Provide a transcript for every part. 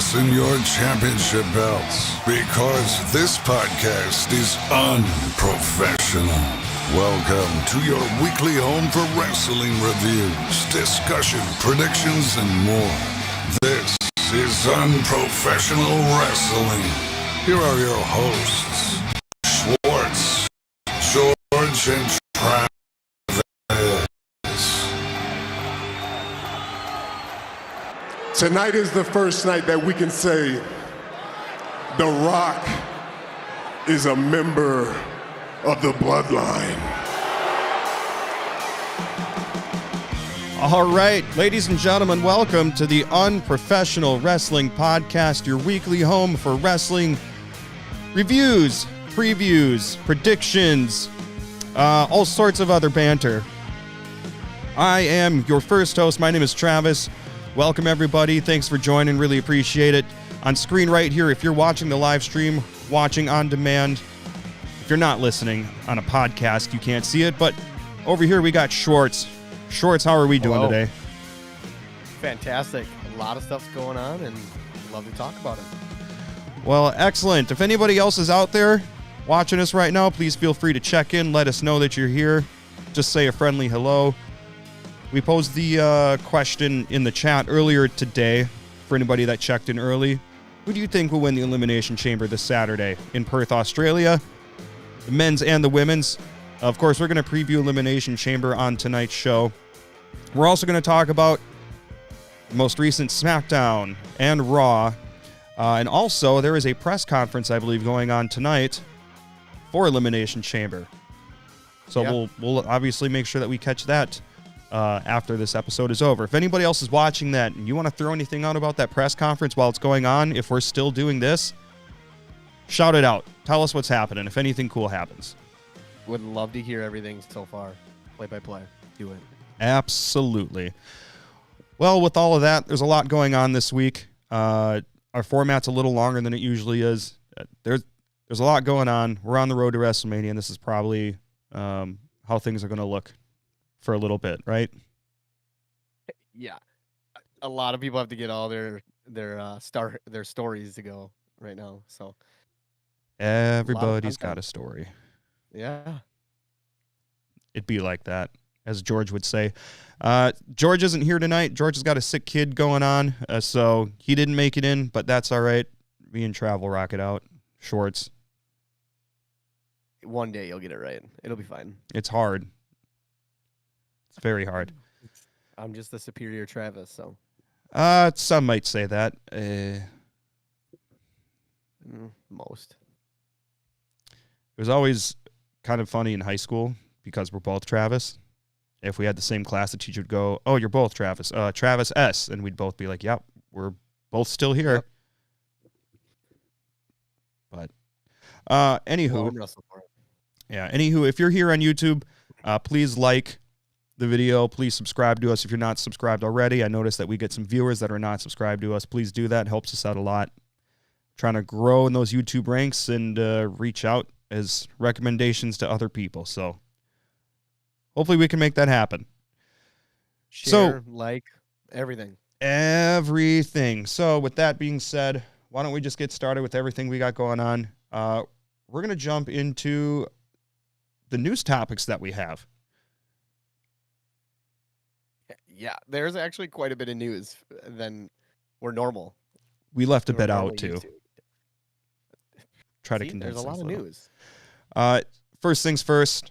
fasten your championship belts, because this podcast is unprofessional. Welcome to your weekly home for wrestling reviews, discussion, predictions, and more. This is Unprofessional Wrestling. Here are your hosts, Schwartz, George, and Travis. Tonight is the first night that we can say The Rock is a member of the Bloodline. All right, ladies and gentlemen, welcome to the Unprofessional Wrestling Podcast, your weekly home for wrestling reviews, previews, predictions, all sorts of other banter. I am your first host. My name is Travis. Welcome, everybody. Thanks for joining. Really appreciate it. On screen right here, if you're watching the live stream, watching on demand, if you're not listening on a podcast, you can't see it, but over here we got Schwartz. Schwartz, how are we doing today? Fantastic. A lot of stuff's going on, and love to talk about it. Well, excellent. If anybody else is out there watching us right now, please feel free to check in. Let us know that you're here. Just say a friendly hello. We posed the question in the chat earlier today for anybody that checked in early. Who do you think will win the Elimination Chamber this Saturday in Perth, Australia? The men's and the women's. Of course, we're going to preview Elimination Chamber on tonight's show. We're also going to talk about the most recent SmackDown and RAW. And also, there is a press conference, I believe, going on tonight for Elimination Chamber. So we'll obviously make sure that we catch that after this episode is over. If anybody else is watching that and you want to throw anything out about that press conference while it's going on, if we're still doing this, shout it out. Tell us what's happening, if anything cool happens. Would love to hear everything so far. Play by play. Do it. Absolutely. Well, with all of that, there's a lot going on this week. Our format's a little longer than it usually is. There's a lot going on. We're on the road to WrestleMania, and this is probably how things are going to look for a little bit, right? Yeah. A lot of people have to get all their stories to go right now. So everybody's got a story. Yeah. It'd be like that, as George would say. George isn't here tonight. George has got a sick kid going on, so he didn't make it in, but that's all right. Me and Trav will rock it out. Schwartz. One day you'll get it right. It'll be fine. It's hard. It's very hard. I'm just the superior Travis, so. Some might say that. Most. It was always kind of funny in high school because we're both Travis. If we had the same class, the teacher would go, "Oh, you're both Travis. Travis S." And we'd both be like, "Yep, we're both still here." Yep. But anywho, if you're here on YouTube, please like the video. Please subscribe to us if you're not subscribed already. I noticed that we get some viewers that are not subscribed to us. Please do that. It helps us out a lot. Trying to grow in those YouTube ranks and reach out as recommendations to other people. So hopefully we can make that happen. Share, like, everything. Everything. So with that being said, why don't we just get started with everything we got going on? We're going to jump into the news topics that we have. Yeah, there's actually quite a bit of news than we're normal. We left a bit out, too. Try to condense. There's a lot of news. First things first,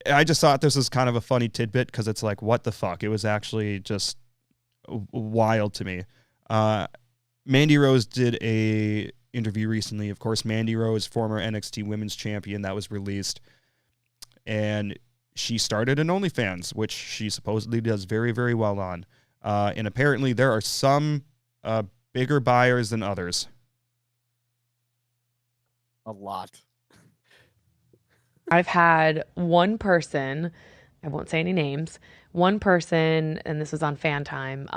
I just thought this was kind of a funny tidbit because it's like, what the fuck? It was actually just wild to me. Mandy Rose did a interview recently. Of course, Mandy Rose, former NXT Women's Champion, that was released. And she started an OnlyFans, which she supposedly does very, very well on. And apparently there are some bigger buyers than others. A lot. I've had one person, I won't say any names, one person, and this was on Fan Time,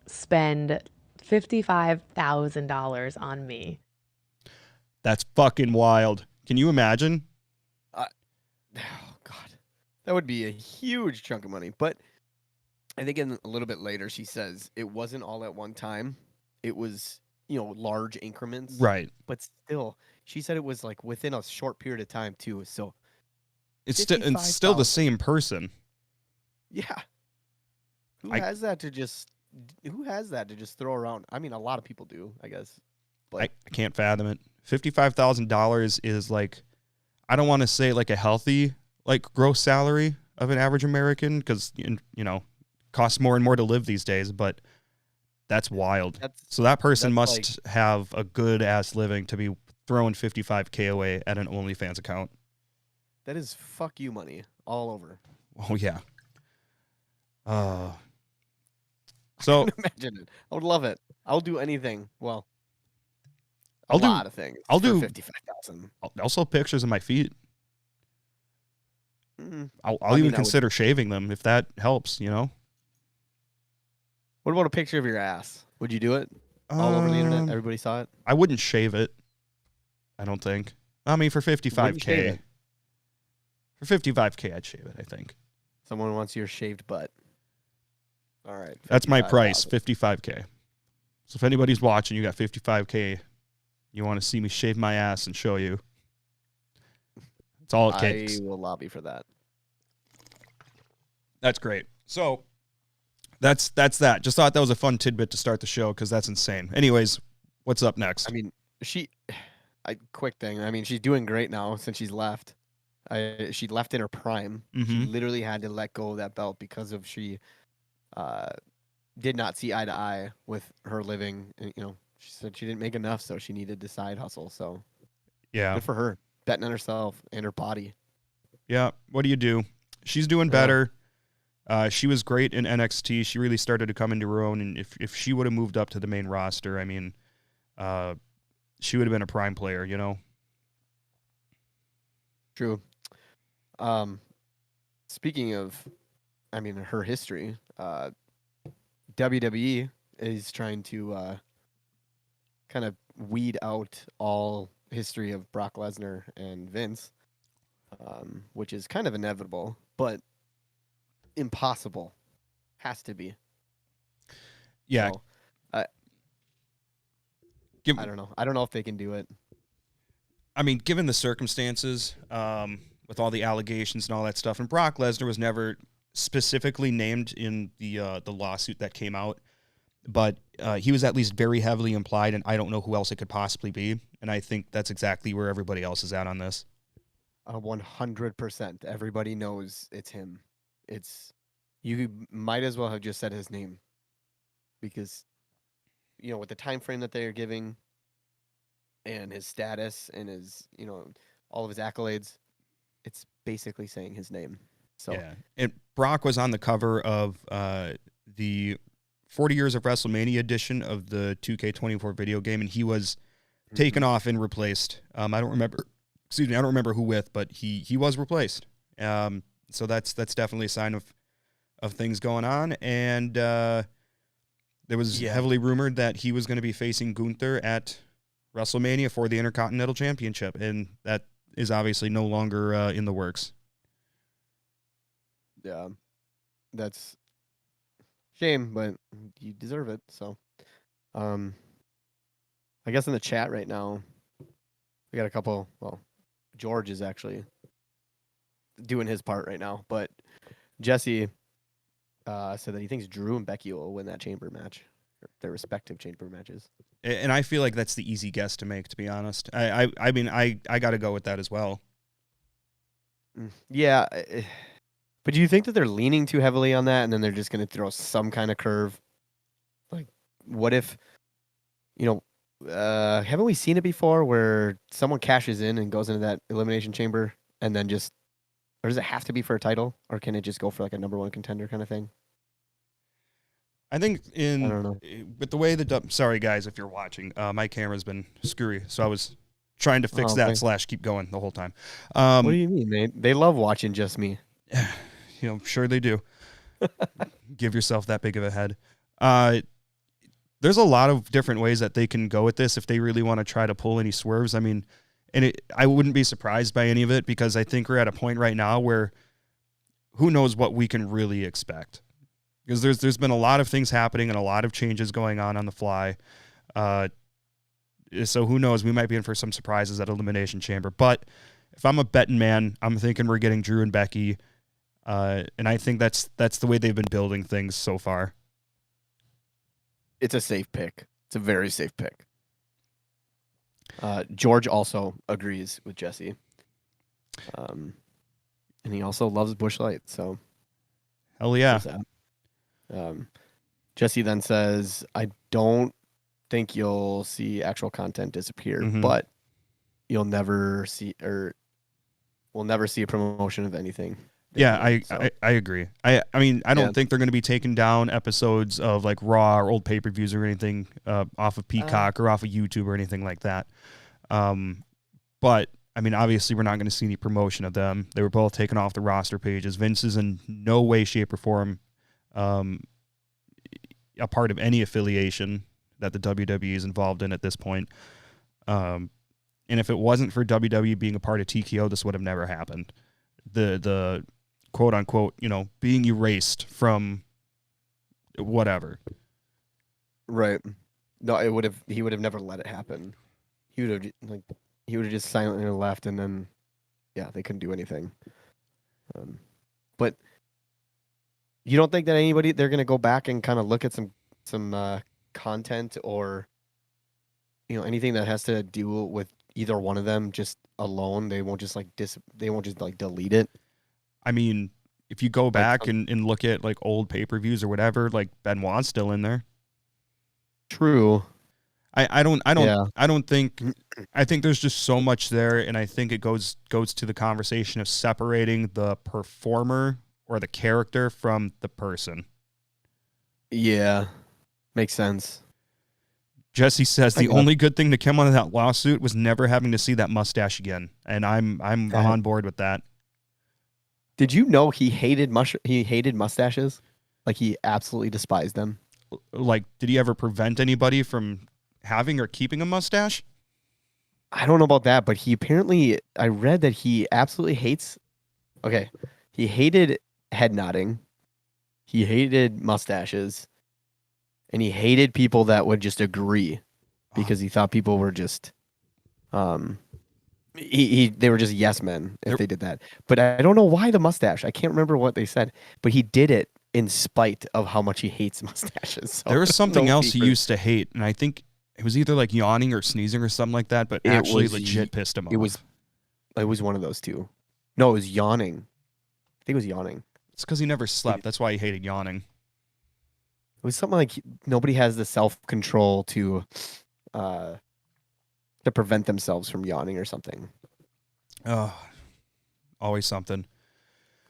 spend $55,000 on me. That's fucking wild. Can you imagine? Oh, God. That would be a huge chunk of money. But I think a little bit later she says it wasn't all at one time. It was large increments. Right. But still, she said it was like within a short period of time too. So It's still the same person. yeah. Who has that to just throw around? I mean, a lot of people do, I guess. But I can't fathom it. $55,000 is like, I don't want to say like a healthy like gross salary of an average American, because costs more and more to live these days, but that's wild. So that person must have a good ass living to be throwing $55K away at an OnlyFans account. That is fuck you money all over. Oh yeah. So imagine it. I would love it. I'll do anything. Well, a I'll lot of things. I'll do 55,000. I'll sell pictures of my feet. I'll even consider shaving them if that helps. What about a picture of your ass? Would you do it all over the internet? Everybody saw it. I wouldn't shave it. I don't think. I mean, for $55K. For $55K, I'd shave it. I think. Someone wants your shaved butt. All right. That's my price, $55K. So if anybody's watching, you got $55K, you want to see me shave my ass and show you. That's all it takes. I will lobby for that. That's great. So that's that. Just thought that was a fun tidbit to start the show because that's insane. Anyways, what's up next? I mean, quick thing. I mean, she's doing great now since she's left. She left in her prime. She literally had to let go of that belt because of she did not see eye to eye with her living. She said she didn't make enough, so she needed to side hustle. So yeah, good for her, betting on herself and her body. Yeah, what do you do? She's doing better. She was great in NXT. She really started to come into her own, and if she would have moved up to the main roster, I mean, she would have been a prime player, True. Speaking of, I mean, her history, WWE is trying to kind of weed out all history of Brock Lesnar and Vince, which is kind of inevitable, but impossible. Has to be. Yeah. So, I don't know. I don't know if they can do it. I mean, given the circumstances, with all the allegations and all that stuff, and Brock Lesnar was never specifically named in the lawsuit that came out, but he was at least very heavily implied, and I don't know who else it could possibly be. And I think that's exactly where everybody else is at on this. 100%. Everybody knows it's him. You might as well have just said his name, because with the time frame that they are giving and his status and his all of his accolades, it's basically saying his name. So yeah, and Brock was on the cover of the 40 Years of WrestleMania edition of the 2K24 video game, and he was taken off and replaced. I don't remember who with, but he was replaced. So that's definitely a sign of things going on. And there was heavily rumored that he was going to be facing Gunther at WrestleMania for the Intercontinental Championship, and that is obviously no longer in the works. Yeah, that's shame, but you deserve it. So, I guess in the chat right now, we got a couple. Well, George is actually doing his part right now, but Jesse said that he thinks Drew and Becky will win that chamber match, their respective chamber matches. And I feel like that's the easy guess to make, to be honest. I mean, I got to go with that as well. Yeah. But do you think that they're leaning too heavily on that, and then they're just going to throw some kind of curve? Like, what if, haven't we seen it before where someone cashes in and goes into that elimination chamber and then just, or does it have to be for a title, or can it just go for like a number one contender kind of thing? I think I don't know. with the way sorry guys if you're watching, my camera's been screwy, so I was trying to fix that / keep going the whole time. What do you mean, they love watching just me. Sure they do. Give yourself that big of a head. There's a lot of different ways that they can go with this if they really want to try to pull any swerves. I mean, I wouldn't be surprised by any of it, because I think we're at a point right now where who knows what we can really expect. Because there's been a lot of things happening and a lot of changes going on the fly. So who knows? We might be in for some surprises at Elimination Chamber. But if I'm a betting man, I'm thinking we're getting Drew and Becky. And I think that's the way they've been building things so far. It's a safe pick. It's a very safe pick. George also agrees with Jesse. And he also loves Busch Light, so Hell yeah. Jesse then says, I don't think you'll see actual content disappear, but you'll never see, or we'll never see a promotion of anything. Yeah, I agree. I mean, I don't think they're going to be taking down episodes of like Raw or old pay-per-views or anything off of Peacock or off of YouTube or anything like that. But I mean, obviously, we're not going to see any promotion of them. They were both taken off the roster pages. Vince is in no way, shape, or form a part of any affiliation that the WWE is involved in at this point. And if it wasn't for WWE being a part of TKO, this would have never happened. The quote unquote, being erased from whatever. Right. No, he would have never let it happen. He would have just silently left, and then they couldn't do anything. But you don't think that they're gonna go back and kind of look at some content or anything that has to do with either one of them just alone? They won't just delete it. I mean, if you go back and look at like old pay-per-views or whatever, like Benoit's still in there. True. I think there's just so much there, and I think it goes to the conversation of separating the performer or the character from the person. Yeah. Makes sense. Jesse says the only good thing to come out of that lawsuit was never having to see that mustache again, and I'm on board with that. Did you know he hated mustaches? Like, he absolutely despised them. Like, did he ever prevent anybody from having or keeping a mustache? I don't know about that, but I read that he absolutely hates. Okay, he hated head nodding. He hated mustaches. And he hated people that would just agree, because he thought people were just, they were just yes men if they did that. But I don't know why the mustache. I can't remember what they said, but he did it in spite of how much he hates mustaches. So there was something else he used to hate, and I think it was either like yawning or sneezing or something like that. But actually, legit pissed him off. It was one of those two. No, it was yawning. I think it was yawning. It's because he never slept. That's why he hated yawning. It was something like nobody has the self-control to prevent themselves from yawning or something. Oh, always something.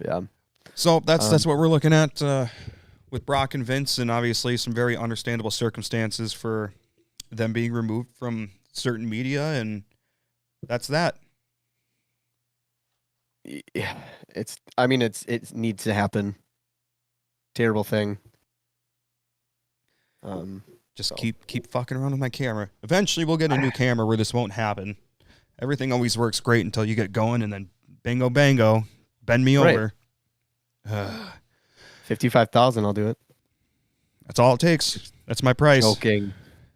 Yeah. So that's what we're looking at with Brock and Vince, and obviously some very understandable circumstances for them being removed from certain media, and that's that. Yeah, it needs to happen. Terrible thing. Just keep fucking around with my camera. Eventually we'll get a new camera where this won't happen. Everything always works great until you get going, and then bingo bango, bend me over. 55,000, I'll do it. That's all it takes. That's my price. Joking.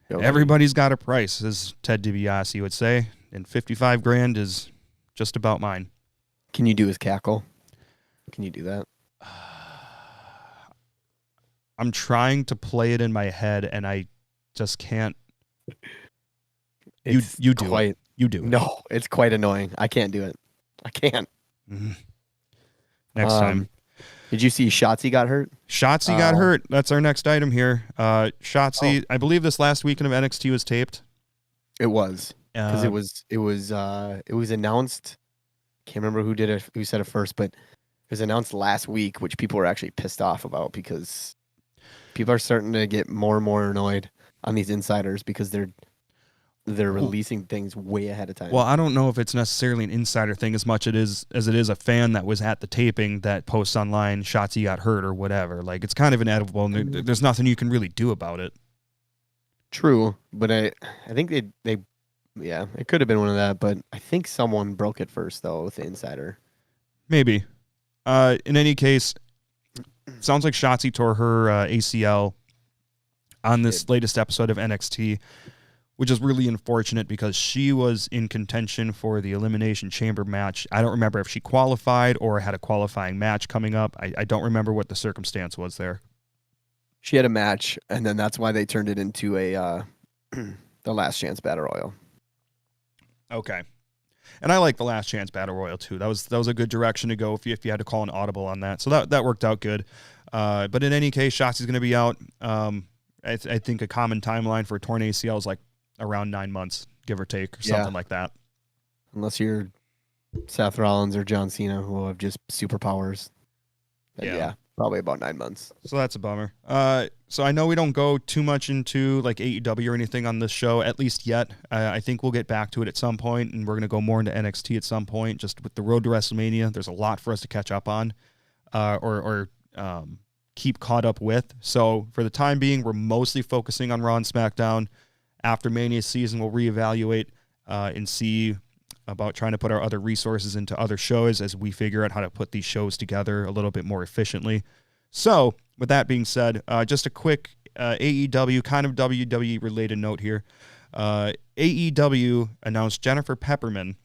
Everybody's got a price, as Ted DiBiase would say, and 55 grand is just about mine. Can you do his cackle? Can you do that? I'm trying to play it in my head, and I just can't. You do it. You do it. No, it's quite annoying. I can't do it. I can't. Mm-hmm. Next time. Did you see Shotzi got hurt? Shotzi got hurt. That's our next item here. Shotzi, I believe this last weekend of NXT was taped. It was, because it was announced. Can't remember who said it first, but it was announced last week, which people were actually pissed off about, because people are starting to get more and more annoyed on these insiders because they're releasing things way ahead of time. Well, I don't know if it's necessarily an insider thing as much as it is a fan that was at the taping that posts online Shotzi got hurt or whatever. Like, it's kind of inevitable, and there's nothing you can really do about it. True, but I think they it could have been one of that, but I think someone broke it first though with the insider. Maybe. In any case, sounds like Shotzi tore her ACL on this latest episode of NXT, which is really unfortunate because she was in contention for the Elimination Chamber match. I don't remember if she qualified or had a qualifying match coming up. I don't remember what the circumstance was there. She had a match, and then that's why they turned it into a the Last Chance Battle Royal. Okay. And I like the Last Chance Battle Royal too. That was a good direction to go if you had to call an audible on that. So that worked out good. But in any case, Shotzi's going to be out. I think a common timeline for a torn ACL is like around 9 months, give or take, or something like that. Unless you're Seth Rollins or John Cena, who have just superpowers. Yeah, probably about 9 months. So that's a bummer. So I know we don't go too much into like AEW or anything on this show, at least yet. I think we'll get back to it at some point, and we're going to go more into NXT at some point. Just with the road to WrestleMania, there's a lot for us to catch up on, or keep caught up with. So for the time being, we're mostly focusing on Raw and SmackDown. After Mania season, we'll reevaluate and see about trying to put our other resources into other shows as we figure out how to put these shows together a little bit more efficiently. So with that being said, just a quick AEW, kind of WWE related note here. AEW announced Jennifer Pepperman,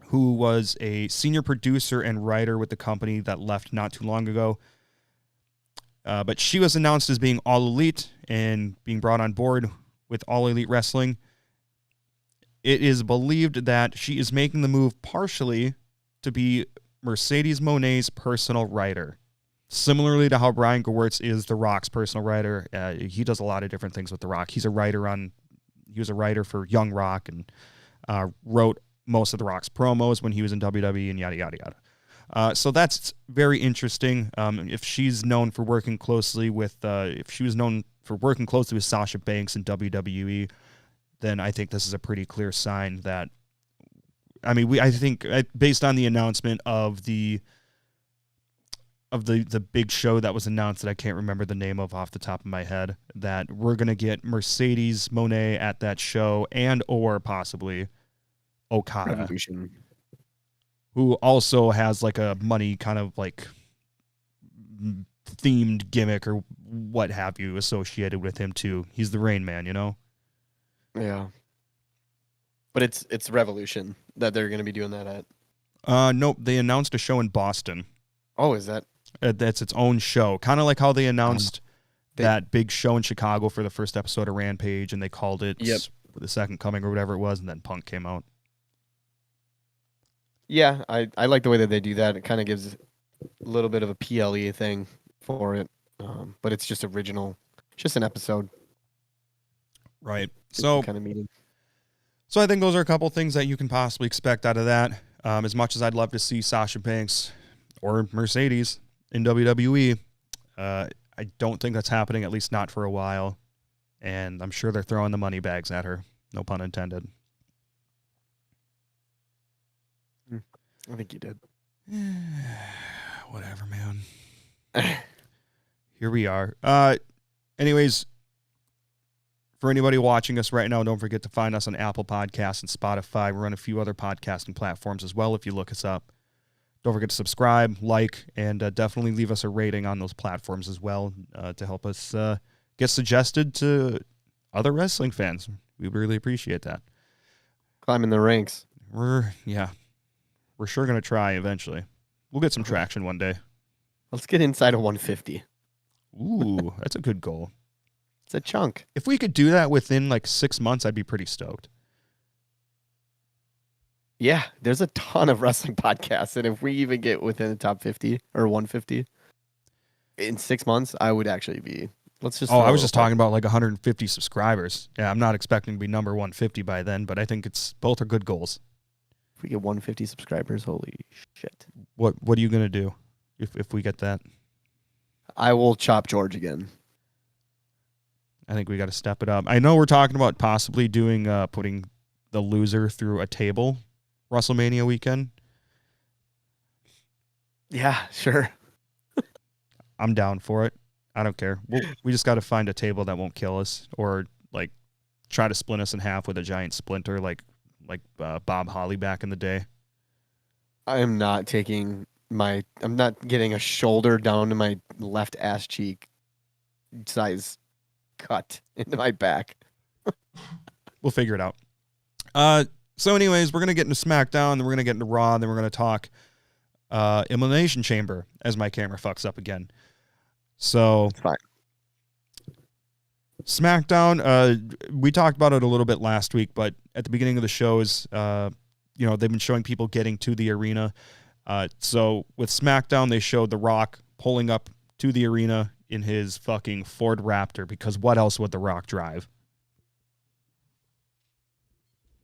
who was a senior producer and writer with the company that left not too long ago. But she was announced as being All Elite and being brought on board with All Elite Wrestling. It is believed that she is making the move partially to be Mercedes Moné's personal writer. Similarly to how Brian Gewirtz is The Rock's personal writer. He does a lot of different things with The Rock. He was a writer for Young Rock and wrote most of The Rock's promos when he was in WWE and yada, yada, yada. So that's very interesting. If she's known for working closely with, if she was known for working closely with Sasha Banks in WWE, then I think this is a pretty clear sign that, I think based on the announcement of the big show that was announced that I can't remember the name of off the top of my head, that we're going to get Mercedes Moné at that show and or possibly Okada. Revolution. Who also has like a money kind of like themed gimmick or what have you associated with him too. He's the Rain Man, you know? Yeah. But it's Revolution that they're going to be doing that at. Nope. They announced a show in Boston. Oh, is that? That's its own show. Kind of like how they announced that big show in Chicago for the first episode of Rampage, and they called it The Second Coming or whatever it was, and then Punk came out. Yeah, I like the way that they do that. It kind of gives a little bit of a PLE thing for it, but it's just original. It's just an episode. Right. So kind of meeting. So I think those are a couple things that you can possibly expect out of that. As much as I'd love to see Sasha Banks or Mercedes in WWE, I don't think that's happening, at least not for a while. And I'm sure they're throwing the money bags at her. No pun intended. I think you did. Whatever, man. Here we are. Anyways, for anybody watching us right now, don't forget to find us on Apple Podcasts and Spotify. We're on a few other podcasting platforms as well if you look us up. Don't forget to subscribe, like, and definitely leave us a rating on those platforms as well to help us get suggested to other wrestling fans. We really appreciate that. Climbing the ranks. We're sure going to try eventually. We'll get some traction one day. Let's get inside of 150. Ooh, that's a good goal. It's a chunk. If we could do that within like 6 months, I'd be pretty stoked. Yeah, there's a ton of wrestling podcasts, and if we even get within the top 50 or 150 in 6 months, I would actually be. Let's just. I was just talking about like 150 subscribers. Yeah, I'm not expecting to be number 150 by then, but I think both are good goals. If we get 150 subscribers, holy shit! What are you gonna do if we get that? I will chop George again. I think we got to step it up. I know we're talking about possibly doing putting the loser through a table WrestleMania weekend. Yeah, sure. I'm down for it. I don't care. We just got to find a table that won't kill us or like try to split us in half with a giant splinter like Bob Holly back in the day. I'm not getting a shoulder down to my left ass cheek size cut into my back. We'll figure it out. So anyways, we're going to get into SmackDown, then we're going to get into Raw, then we're going to talk Elimination Chamber as my camera fucks up again. So It's fine. SmackDown, we talked about it a little bit last week, but at the beginning of the shows, they've been showing people getting to the arena. So with SmackDown, they showed The Rock pulling up to the arena in his fucking Ford Raptor, because what else would The Rock drive?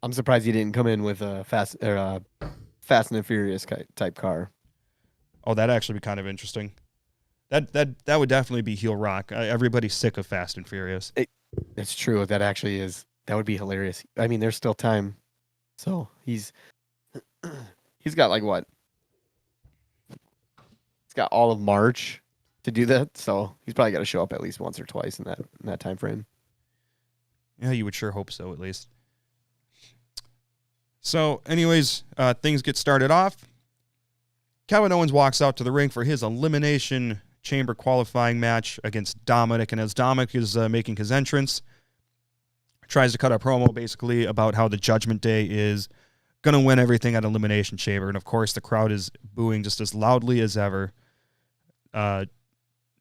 I'm surprised he didn't come in with a Fast and Furious type car. Oh, that'd actually be kind of interesting. That would definitely be heel Rock. Everybody's sick of Fast and Furious. It's true. That actually is. That would be hilarious. I mean, there's still time. So he's got like what? He's got all of March to do that. So he's probably got to show up at least once or twice in that time frame. Yeah, you would sure hope so, at least. So, anyways, things get started off. Kevin Owens walks out to the ring for his Elimination Chamber qualifying match against Dominic, and as Dominic is making his entrance, tries to cut a promo basically about how the Judgment Day is going to win everything at Elimination Chamber, and of course the crowd is booing just as loudly as ever. And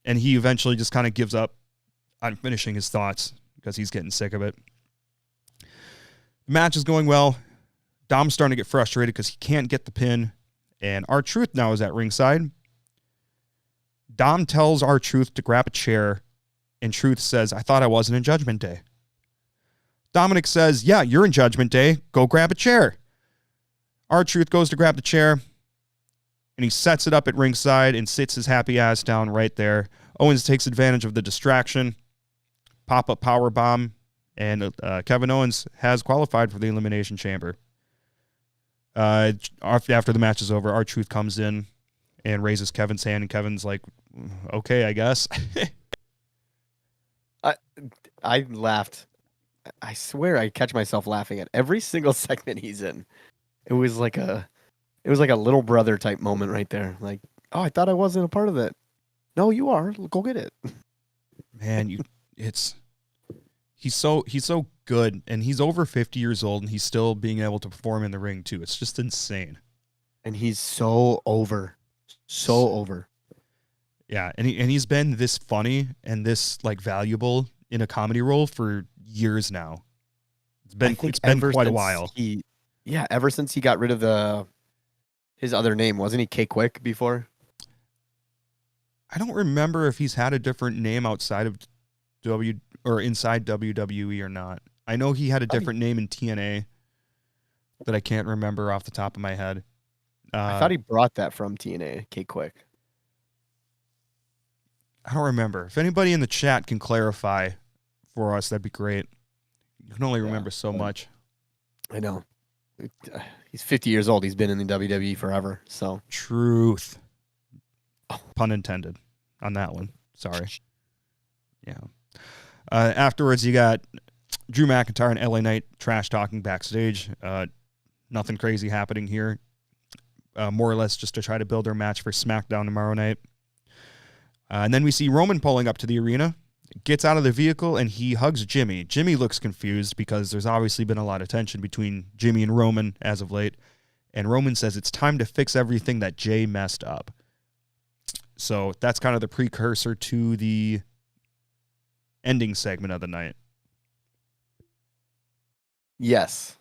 he eventually just kind of gives up on finishing his thoughts because he's getting sick of it. The match is going well. Dom's starting to get frustrated because he can't get the pin, and R-Truth now is at ringside. Dom tells R-Truth to grab a chair, and Truth says, "I thought I wasn't in Judgment Day." Dominic says, "Yeah, you're in Judgment Day. Go grab a chair." R-Truth goes to grab the chair, and he sets it up at ringside and sits his happy ass down right there. Owens takes advantage of the distraction, pop-up powerbomb, and Kevin Owens has qualified for the Elimination Chamber. After the match is over, R-Truth comes in and raises Kevin's hand, and Kevin's like, "Okay, I guess." I laughed. I swear I catch myself laughing at every single segment he's in. It was like a little brother type moment right there. Like, oh, I thought I wasn't a part of it. No, you are. Go get it. Man, he's so good, and he's over 50 years old, and he's still being able to perform in the ring too. It's just insane. And he's so over. So over. Yeah, and he's been this funny and this like valuable in a comedy role for years now. It's been quite a while. Ever since he got rid of his other name, wasn't he K Quick before? I don't remember if he's had a different name outside of inside WWE or not. I know he had a different name in TNA that I can't remember off the top of my head. I thought he brought that from TNA, K Quick. I don't remember. If anybody in the chat can clarify for us, that'd be great. You can only remember so much. I know. He's 50 years old. He's been in the WWE forever. So Truth. Pun intended on that one. Sorry. Yeah. Afterwards, you got Drew McIntyre and LA Knight trash talking backstage. Nothing crazy happening here. More or less just to try to build their match for SmackDown tomorrow night. And then we see Roman pulling up to the arena, gets out of the vehicle, and he hugs Jimmy. Jimmy looks confused because there's obviously been a lot of tension between Jimmy and Roman as of late. And Roman says it's time to fix everything that Jay messed up. So that's kind of the precursor to the ending segment of the night. yes.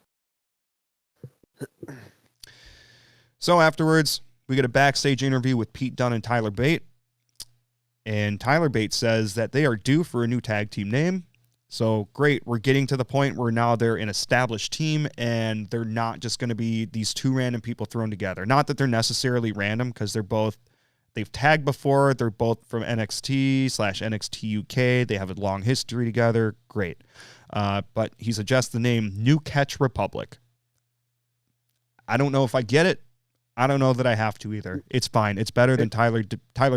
So afterwards, we get a backstage interview with Pete Dunne and Tyler Bate. And Tyler Bate says that they are due for a new tag team name. So great, we're getting to the point where now they're an established team and they're not just going to be these two random people thrown together. Not that they're necessarily random, because they've tagged before. They're both from NXT/NXT UK. They have a long history together. Great. But he suggests the name New Catch Republic. I don't know if I get it. I don't know that I have to either. It's fine. It's better than Tyler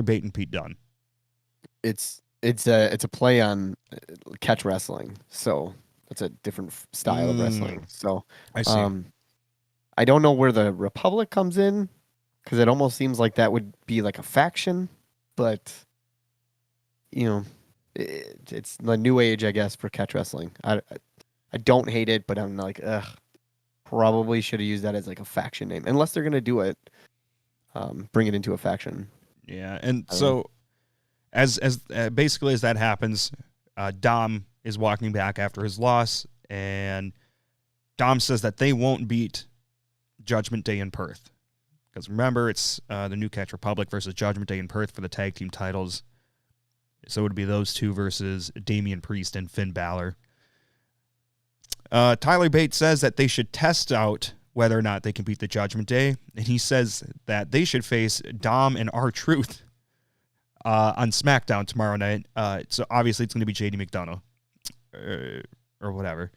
Bate and Pete Dunne. It's a play on catch wrestling, so it's a different style of wrestling. So I see. I don't know where the Republic comes in, because it almost seems like that would be like a faction, but it's the new age, I guess, for catch wrestling. I don't hate it, but I'm like, ugh, probably should have used that as like a faction name, unless they're gonna do it, bring it into a faction. Yeah, and I don't know. so as basically as that happens, Dom is walking back after his loss, and Dom says that they won't beat Judgment Day in Perth. Because remember, it's the New Catch Republic versus Judgment Day in Perth for the tag team titles. So it would be those two versus Damian Priest and Finn Balor. Tyler Bates says that they should test out whether or not they can beat the Judgment Day. And he says that they should face Dom and R-Truth on SmackDown tomorrow night. So obviously it's going to be JD McDonough or whatever.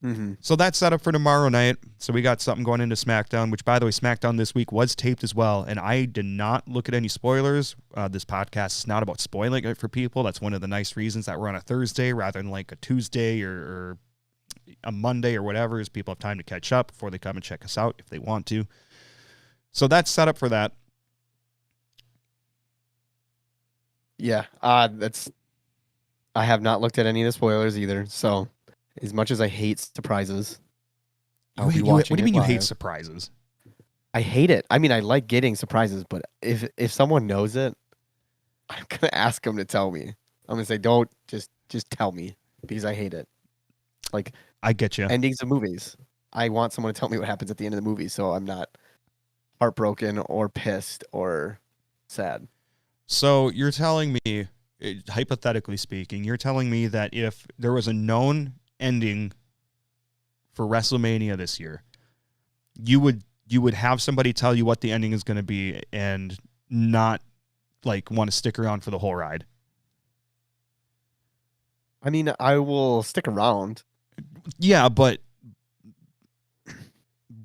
Mm-hmm. So that's set up for tomorrow night. So we got something going into SmackDown, which, by the way, SmackDown this week was taped as well. And I did not look at any spoilers. This podcast is not about spoiling it for people. That's one of the nice reasons that we're on a Thursday rather than like a Tuesday or a Monday or whatever, is people have time to catch up before they come and check us out if they want to. So that's set up for that. Yeah, I have not looked at any of the spoilers either. So, as much as I hate surprises, I'll be What watching do you mean it you hate live. surprises? I hate it. I mean, I like getting surprises, but if someone knows it, I'm gonna ask them to tell me. I'm gonna say, don't just tell me, because I hate it. Like, I get you. endings of movies. I want someone to tell me what happens at the end of the movie, so I'm not heartbroken or pissed or sad. So you're telling me, hypothetically speaking, you're telling me that if there was a known ending for WrestleMania this year, you would have somebody tell you what the ending is going to be and not like want to stick around for the whole ride? I mean, I will stick around. Yeah, but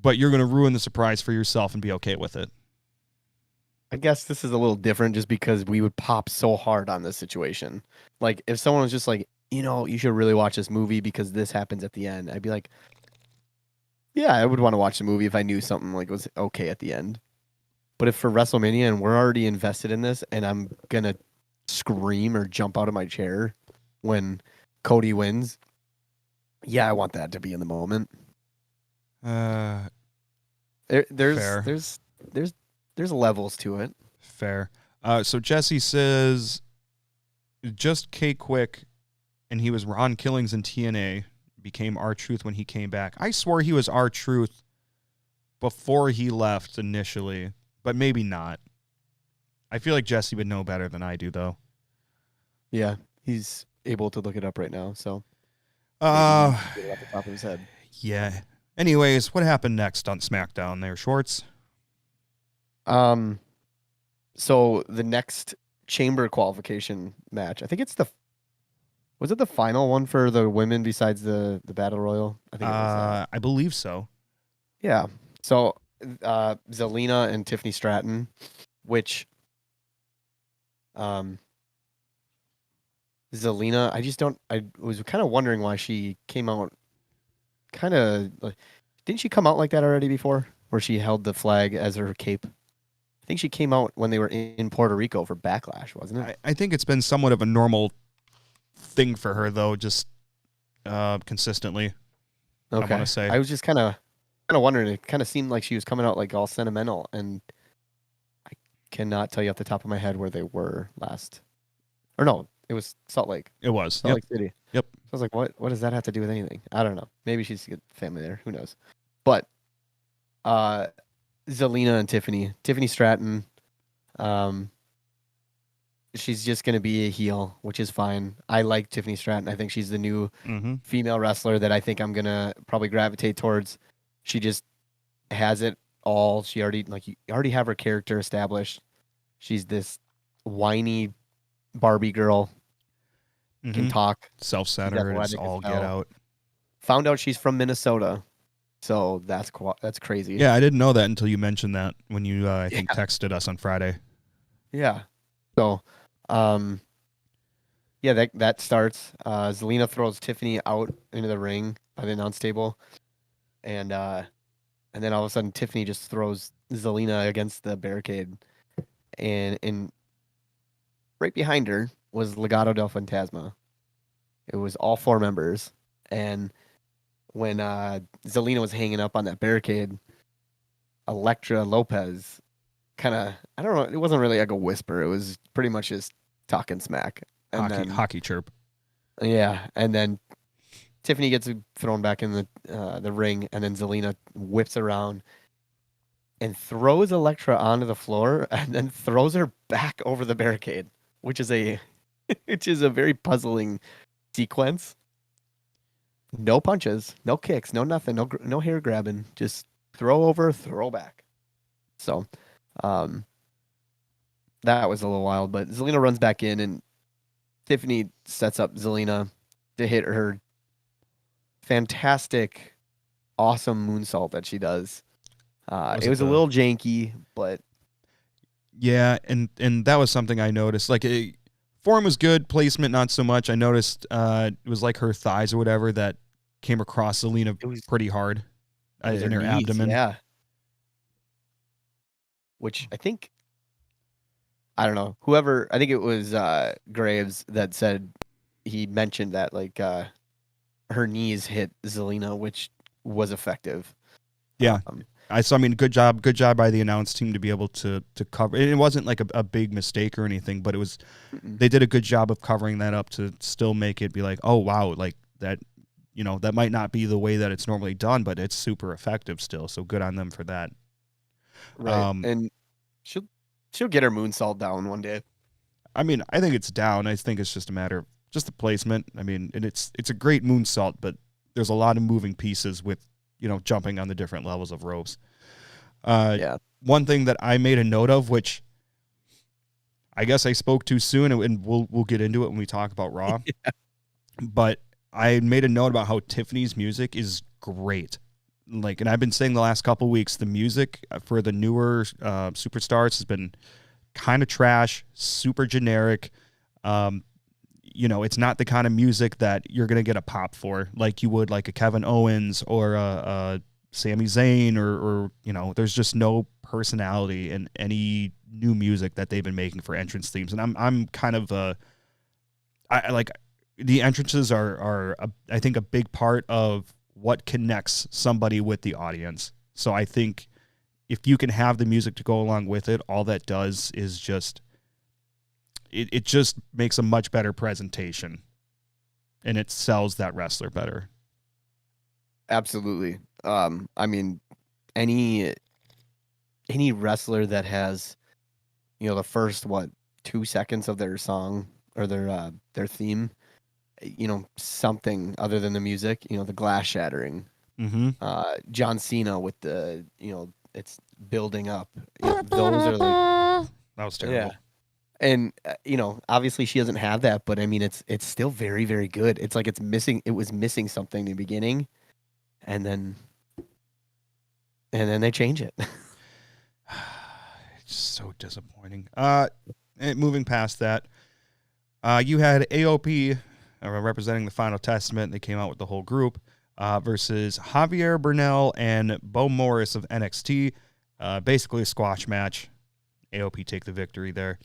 you're going to ruin the surprise for yourself and be okay with it. I guess this is a little different just because we would pop so hard on this situation. Like, if someone was just like, you should really watch this movie because this happens at the end, I'd be like, yeah, I would want to watch the movie if I knew something like was okay at the end. But if for WrestleMania and we're already invested in this and I'm going to scream or jump out of my chair when Cody wins, yeah, I want that to be in the moment. Fair. There's levels to it. Fair. So Jesse says, just K Quick, and he was Ron Killings in TNA, became R-Truth when he came back. I swore he was R-Truth before he left initially, but maybe not. I feel like Jesse would know better than I do, though. Yeah, he's able to look it up right now, so Uh, get it off the top of his head. yeah. Anyways, what happened next on SmackDown there, Schwartz? So the next chamber qualification match, I think it's was it the final one for the women besides the Battle Royal? I think it was. I believe so. Yeah. So Zelina and Tiffany Stratton, which Zelina, I was kind of wondering why she came out kind of didn't she come out like that already before, where she held the flag as her cape? I think she came out when they were in Puerto Rico for Backlash, wasn't it? I think it's been somewhat of a normal thing for her, though, just consistently. Okay. I want to say. I was just kind of wondering. It kind of seemed like she was coming out like all sentimental, and I cannot tell you off the top of my head where they were last. Or no, it was Salt Lake. It was. Salt Lake City. Yep. So I was like, what does that have to do with anything? I don't know. Maybe she's got family there. Who knows? But Zelina and Tiffany Stratton, she's just going to be a heel, which is fine. I like Tiffany Stratton. I think she's the new female wrestler that I think I'm going to probably gravitate towards. She just has it all. She already, you already have her character established. She's this whiny Barbie girl, can talk. Self-centered, it's all get out. Found out she's from Minnesota. So that's crazy. Yeah, I didn't know that until you mentioned that when you, I think, texted us on Friday. Yeah. So, yeah, that starts. Zelina throws Tiffany out into the ring by the announce table, and then all of a sudden Tiffany just throws Zelina against the barricade, and right behind her was Legado del Fantasma. It was all four members, and when Zelina was hanging up on that barricade, Elektra Lopez kind of, I don't know, it wasn't really like a whisper. It was pretty much just talking smack. And Hockey chirp. Yeah, and then Tiffany gets thrown back in the ring, and then Zelina whips around and throws Elektra onto the floor, and then throws her back over the barricade, which is a very puzzling sequence. No punches, no kicks, no nothing, no hair grabbing, just throw over, throw back. So, that was a little wild, but Zelina runs back in, and Tiffany sets up Zelina to hit her fantastic, awesome moonsault that she does. It was a little janky, but yeah, and that was something I noticed. Like, form was good, placement not so much. I noticed it was like her thighs or whatever that came across Zelina pretty hard in her abdomen. Yeah. Which I think, I don't know, I think it was Graves that said, he mentioned that like her knees hit Zelina, which was effective. Yeah. I mean, good job by the announce team to be able to cover. It wasn't like a big mistake or anything, but it was, they did a good job of covering that up to still make it be like, oh wow, like that, that might not be the way that it's normally done, but it's super effective still. So good on them for that. Right. And she'll get her moonsault down one day. I mean, I think it's down. I think it's just a matter of just the placement. I mean, and it's a great moonsault, but there's a lot of moving pieces with, jumping on the different levels of ropes. Yeah. One thing that I made a note of, which I guess I spoke too soon, and we'll get into it when we talk about Raw. Yeah. But I made a note about how Tiffany's music is great. Like, and I've been saying the last couple of weeks, the music for the newer superstars has been kind of trash, super generic. It's not the kind of music that you're going to get a pop for, like you would like a Kevin Owens or a Sami Zayn or there's just no personality in any new music that they've been making for entrance themes. And I'm kind of I like the entrances are I think a big part of what connects somebody with the audience. So I think if you can have the music to go along with it, all that does is just it just makes a much better presentation, and it sells that wrestler better. Absolutely. I mean, any wrestler that has, the first 2 seconds of their song or their theme, something other than the music, the glass shattering. Mm-hmm. John Cena with the, it's building up. Those are like, that was terrible. Yeah. And obviously she doesn't have that, but I mean, it's still very, very good. It's like it was missing something in the beginning, and then they change it. It's so disappointing. Moving past that, you had AOP representing the Final Testament. They came out with the whole group versus Javier Bernal and Bo Morris of NXT. Basically a squash match. AOP take the victory there.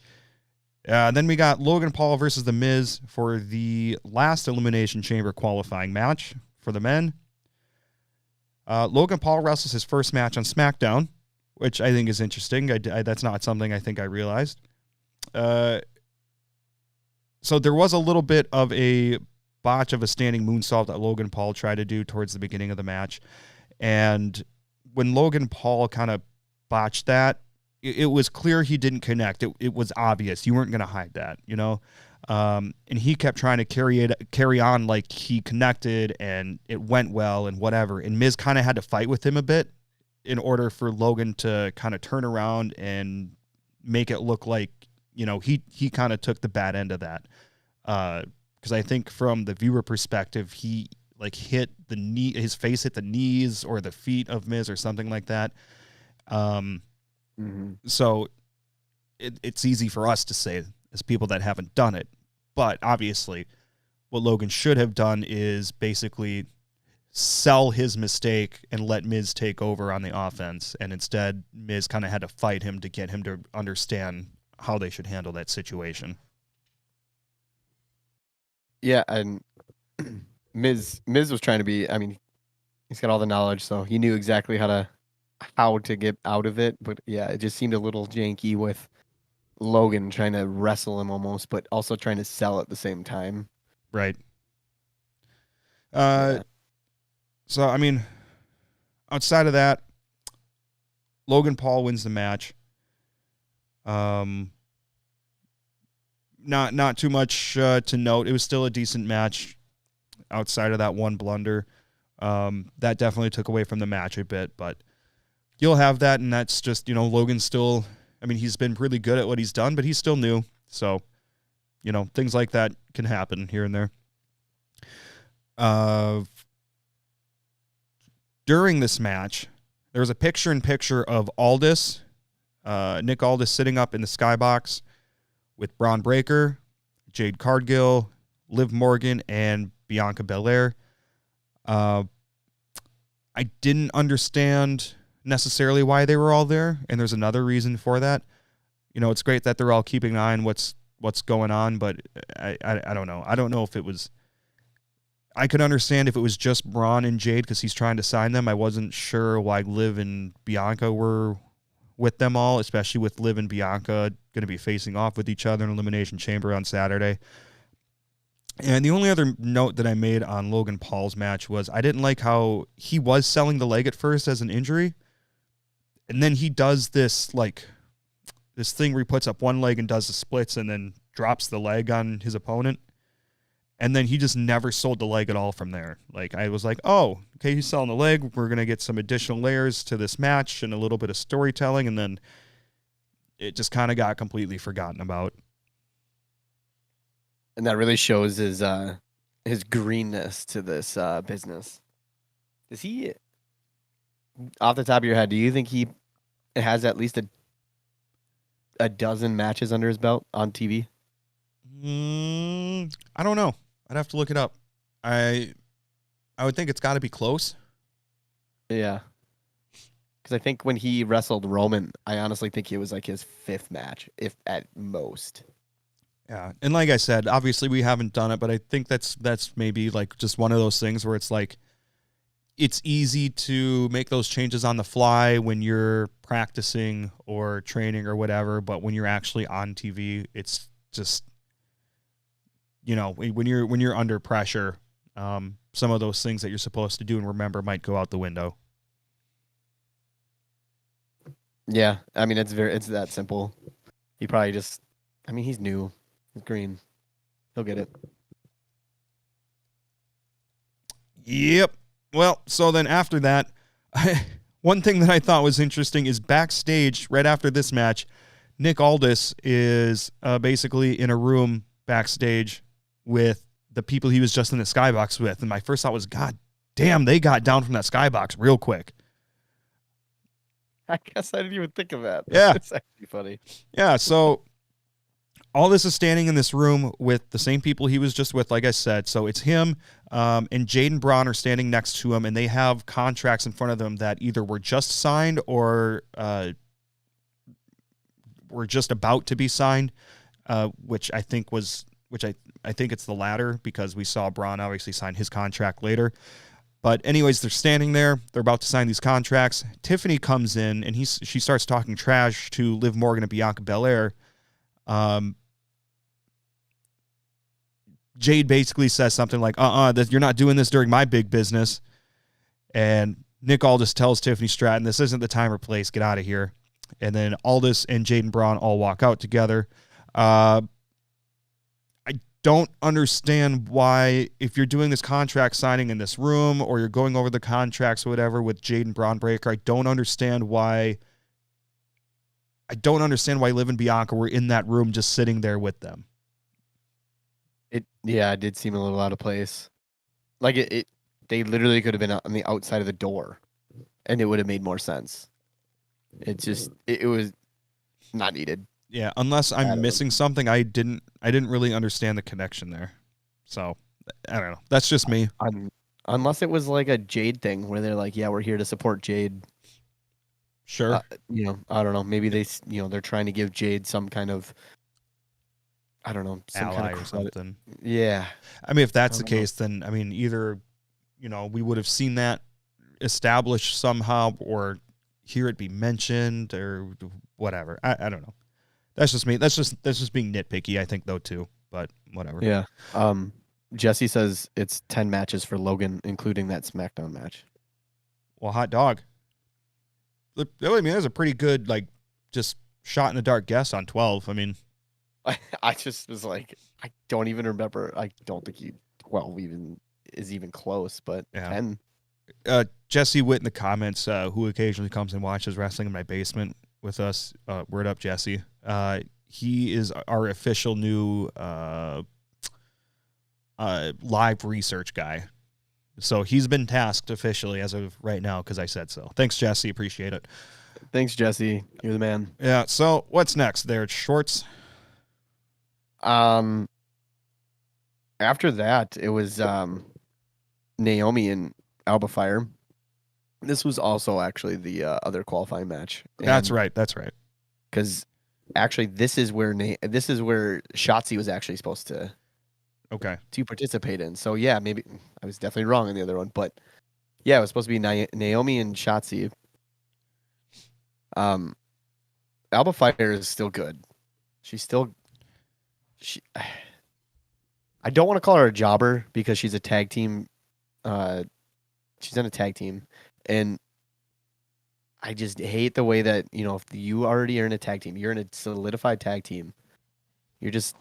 Then we got Logan Paul versus The Miz for the last Elimination Chamber qualifying match for the men. Logan Paul wrestles his first match on SmackDown, which I think is interesting. That's not something I think I realized. So there was a little bit of a botch of a standing moonsault that Logan Paul tried to do towards the beginning of the match. And when Logan Paul kind of botched that, it was clear he didn't connect. It was obvious. You weren't going to hide that, and he kept trying to carry on like he connected and it went well and whatever. And Miz kind of had to fight with him a bit in order for Logan to kind of turn around and make it look like, he kind of took the bad end of that. Because I think from the viewer perspective, he like hit the knee, his face hit the knees or the feet of Miz or something like that. So it's easy for us to say as people that haven't done it, but obviously what Logan should have done is basically sell his mistake and let Miz take over on the offense. And instead Miz kind of had to fight him to get him to understand how they should handle that situation. Yeah. And Miz was trying to be, I mean, He's got all the knowledge, so he knew exactly how to get out of it. But yeah, it just seemed a little janky with Logan trying to wrestle him almost, but also trying to sell at the same time. Right. Yeah. So, I mean, outside of that, Logan Paul wins the match. Not too much to note. It was still a decent match outside of that one blunder. That definitely took away from the match a bit, but you'll have that, and that's just, Logan's still, I mean, he's been really good at what he's done, but he's still new. So, things like that can happen here and there. During this match, there was a picture-in-picture of Aldis, Nick Aldis, sitting up in the skybox with Braun Breaker, Jade Cargill, Liv Morgan, and Bianca Belair. I didn't understand necessarily why they were all there, and there's another reason for that. It's great that they're all keeping an eye on what's going on, but I don't know. I don't know if it was... I could understand if it was just Braun and Jade because he's trying to sign them. I wasn't sure why Liv and Bianca were with them all, especially with Liv and Bianca going to be facing off with each other in Elimination Chamber on Saturday. And the only other note that I made on Logan Paul's match was I didn't like how he was selling the leg at first as an injury, and then he does this thing where he puts up one leg and does the splits and then drops the leg on his opponent. And then he just never sold the leg at all from there. I was like, oh, okay, he's selling the leg. We're going to get some additional layers to this match and a little bit of storytelling. And then it just kind of got completely forgotten about. And that really shows his greenness to this business. Is he, off the top of your head, do you think he has at least a dozen matches under his belt on TV? I don't know. I'd have to look it up. I would think it's got to be close. Yeah. Because I think when he wrestled Roman, I honestly think it was like his 5th match, if at most. Yeah. And like I said, obviously we haven't done it, but I think that's maybe just one of those things where it's it's easy to make those changes on the fly when you're practicing or training or whatever, but when you're actually on TV, it's just... when you're under pressure, some of those things that you're supposed to do and remember might go out the window. Yeah, I mean, it's that simple. He probably just, he's new. He's green. He'll get it. Yep. Well, so then after that, one thing that I thought was interesting is backstage right after this match, Nick Aldis is basically in a room backstage with the people he was just in the skybox with. And my first thought was, God damn, they got down from that skybox real quick. I guess I didn't even think of that. Yeah. It's actually funny. Yeah, so Aldis is standing in this room with the same people he was just with, like I said. So it's him and Jade and Braun are standing next to him, and they have contracts in front of them that either were just signed or were just about to be signed, which I think it's the latter because we saw Braun obviously sign his contract later. But anyways, they're standing there. They're about to sign these contracts. Tiffany comes in, and she starts talking trash to Liv Morgan and Bianca Belair. Jade basically says something like, that you're not doing this during my big business. And Nick Aldis tells Tiffany Stratton, this isn't the time or place. Get out of here. And then Aldis and Jade and Braun all walk out together. Don't understand why, if you're doing this contract signing in this room or you're going over the contracts or whatever with Jade and Braun Breaker, I don't understand why Liv and Bianca were in that room just sitting there with them. It did seem a little out of place. They literally could have been on the outside of the door and it would have made more sense. It was not needed. Yeah, unless I'm missing something, I didn't really understand the connection there. So, I don't know. That's just me. Unless it was like a Jade thing where they're like, yeah, we're here to support Jade. Sure. I don't know. Maybe they're trying to give Jade some kind of, I don't know, some ally kind of or something. Yeah. I mean, if that's the case, then, either, we would have seen that established somehow or hear it be mentioned or whatever. I don't know. That's just me. That's just being nitpicky, I think, though, too. But whatever. Yeah. Jesse says it's 10 matches for Logan, including that SmackDown match. Well, hot dog. I mean, that's a pretty good, like, just shot in the dark guess on 12. I mean, I just was like, I don't even remember. I don't think 12 is even close, but yeah. 10. Jesse Witt in the comments, who occasionally comes and watches wrestling in my basement with us. Word up, Jesse. He is our official new live research guy. So he's been tasked officially as of right now because I said so. Thanks, Jesse. Appreciate it. Thanks, Jesse. You're the man. Yeah. So what's next there, Schwartz? After that, it was Naomi and Alba Fire. This was also actually the other qualifying match. That's right. That's right. Because actually, this is where Shotzi was actually supposed to participate in. So yeah, maybe I was definitely wrong on the other one, but yeah, it was supposed to be Naomi and Shotzi. Alba Fire is still good. I don't want to call her a jobber because she's a tag team. She's in a tag team, and I just hate the way that, if you already are in a tag team, you're in a solidified tag team. You're just,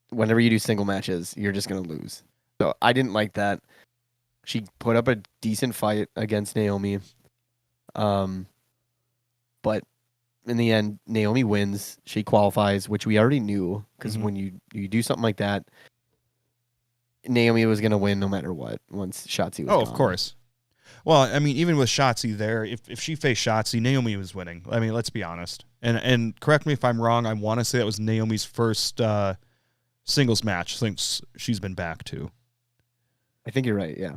whenever you do single matches, you're just going to lose. So I didn't like that. She put up a decent fight against Naomi. But in the end, Naomi wins. She qualifies, which we already knew, because when you do something like that, Naomi was going to win no matter what once Shotzi was gone. Of course. Well, I mean, even with Shotzi there, if she faced Shotzi, Naomi was winning. I mean, let's be honest. And correct me if I'm wrong, I want to say that was Naomi's first singles match since she's been back too. I think you're right, yeah.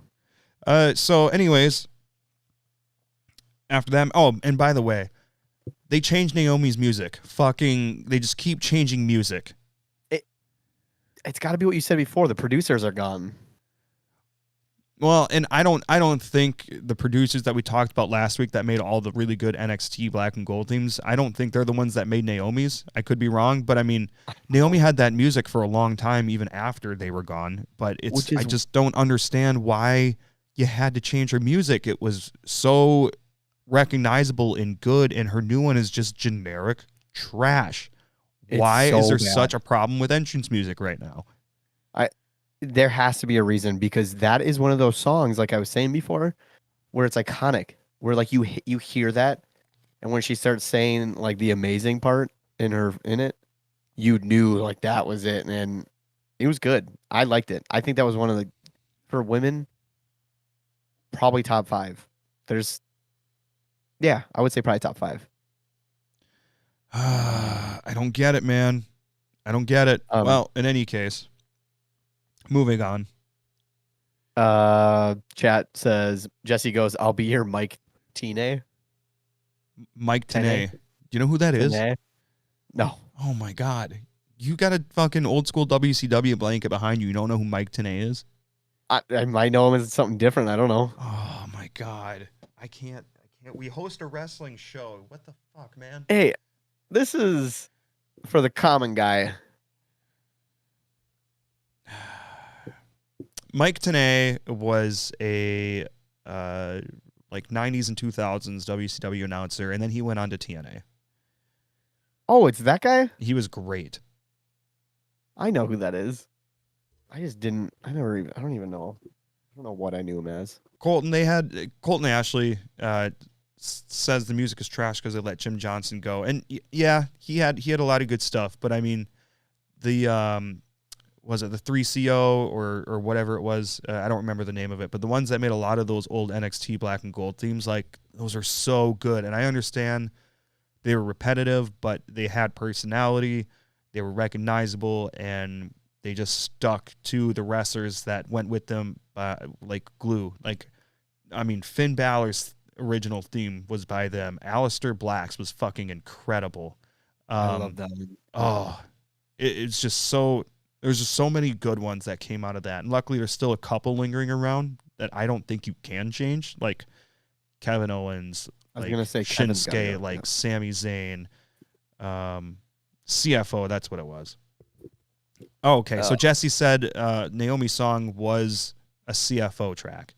So anyways, after them, and by the way, they changed Naomi's music. They just keep changing music. It's got to be what you said before. The producers are gone. Well, and I don't think the producers that we talked about last week that made all the really good NXT Black and Gold themes, I don't think they're the ones that made Naomi's. I could be wrong, but I mean, Naomi had that music for a long time, even after they were gone. But I just don't understand why you had to change her music. It was so recognizable and good, and her new one is just generic trash. Why is there such a problem with entrance music right now? There has to be a reason, because that is one of those songs, like I was saying before, where it's iconic, where like you hear that, and when she starts saying like the amazing part in it, you knew like that was it, and it was good. I liked it. I think that was one of for women, probably top 5. I would say probably top 5. I don't get it, man. I don't get it. Well, in any case, moving on. Chat says, Jesse goes, I'll be here, Mike Tenay. Mike Tenay. Do you know who that is? No. Oh, my God. You got a fucking old school WCW blanket behind you. You don't know who Mike Tenay is? I might know him as something different. I don't know. Oh, my God. I can't. We host a wrestling show. What the fuck, man? Hey, this is for the common guy. Mike Tenay was a like 90s and 2000s WCW announcer, and then he went on to TNA. Oh, it's that guy? He was great. I know who that is. I don't even know. I don't know what I knew him as. Colton Ashley says the music is trash because they let Jim Johnson go. And yeah, he had a lot of good stuff, but I mean, the was it the 3CO or whatever it was? I don't remember the name of it, but the ones that made a lot of those old NXT Black and Gold themes, like, those are so good. And I understand they were repetitive, but they had personality, they were recognizable, and they just stuck to the wrestlers that went with them like glue. Like, I mean, Finn Balor's original theme was by them. Aleister Black's was fucking incredible. I love that. Oh, it's just so... There's just so many good ones that came out of that. And luckily, there's still a couple lingering around that I don't think you can change. Like, Kevin Owens, I was like gonna say Kevin's gotta Shinsuke, go, like yeah. Sami Zayn, CFO. That's what it was. Oh, okay. So Jesse said Naomi's song was a CFO track.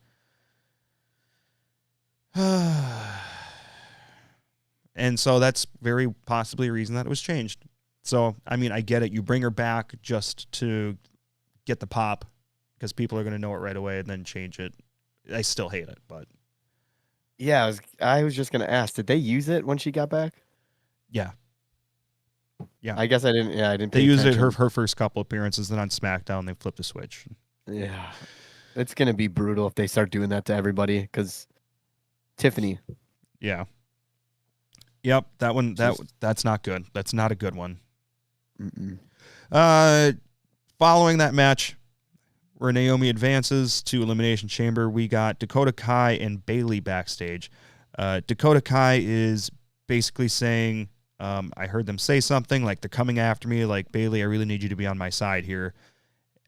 And so that's very possibly a reason that it was changed. So, I mean, I get it. You bring her back just to get the pop because people are going to know it right away and then change it. I still hate it, but Yeah, I was just gonna ask, did they use it when she got back? yeah. Yeah. I guess I didn't. Yeah, I didn't. They Pay used it attention. her first couple appearances, then on SmackDown they flipped a switch. Yeah, it's gonna be brutal if they start doing that to everybody. Because Tiffany, Yeah. Yep, that's not good. That's not a good one. Following that match, where Naomi advances to Elimination Chamber, we got Dakota Kai and Bayley backstage. Dakota Kai is basically saying, I heard them say something like they're coming after me, like, Bayley, I really need you to be on my side here.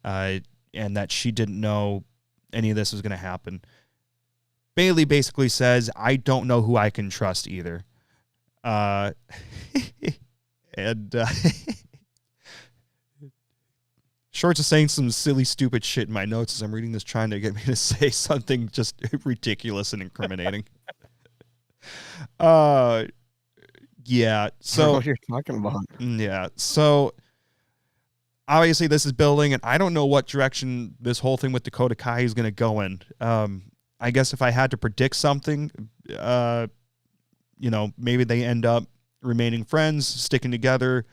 And that she didn't know any of this was going to happen. Bayley basically says, I don't know who I can trust either. Schwartz is saying some silly, stupid shit in my notes as I'm reading this, trying to get me to say something just ridiculous and incriminating. Yeah. So I don't know what you're talking about. Yeah. So obviously this is building, and I don't know what direction this whole thing with Dakota Kai is going to go in. I guess if I had to predict something, maybe they end up remaining friends, sticking together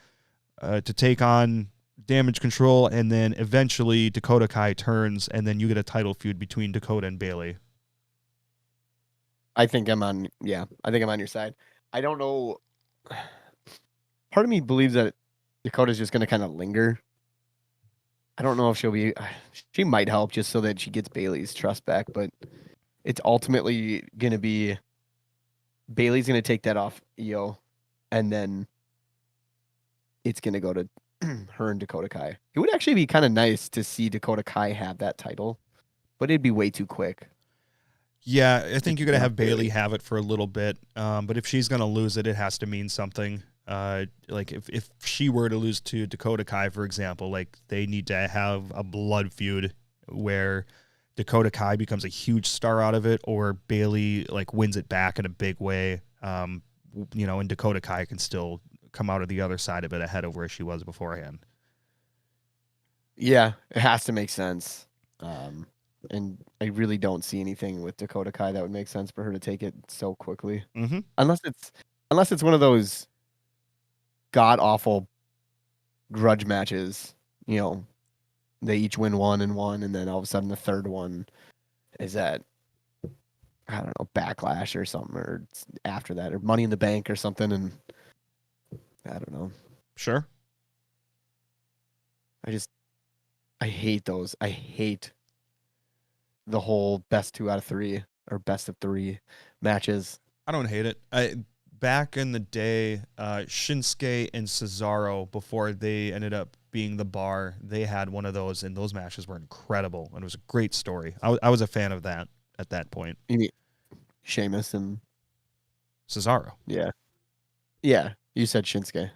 to take on Damage Control, and then eventually Dakota Kai turns, and then you get a title feud between Dakota and Bayley. I think I'm on your side. I don't know. Part of me believes that Dakota's just going to kind of linger. I don't know if she might help just so that she gets Bayley's trust back, but it's ultimately going to be Bayley's going to take that off Io, and then it's going to go to her and Dakota Kai. It would actually be kind of nice to see Dakota Kai have that title, but it'd be way too quick. Yeah, I think you're going to have Bayley have it for a little bit, but if she's going to lose it, it has to mean something. Like if she were to lose to Dakota Kai, for example, like they need to have a blood feud where Dakota Kai becomes a huge star out of it, or Bayley like wins it back in a big way. And Dakota Kai can still come out of the other side of it ahead of where she was beforehand. Yeah, it has to make sense. And I really don't see anything with Dakota Kai that would make sense for her to take it so quickly. Mm-hmm. Unless it's one of those god awful grudge matches, they each win one, and then all of a sudden the third one is at, I don't know, Backlash or something, or after that, or Money in the Bank or something, and I don't know. Sure. I hate those. I hate the whole best 2 out of 3 or best of 3 matches. I don't hate it. Back in the day, Shinsuke and Cesaro, before they ended up being the Bar, they had one of those, and those matches were incredible, and it was a great story. I was a fan of that at that point. You mean Sheamus and Cesaro. Yeah. Yeah, you said Shinsuke.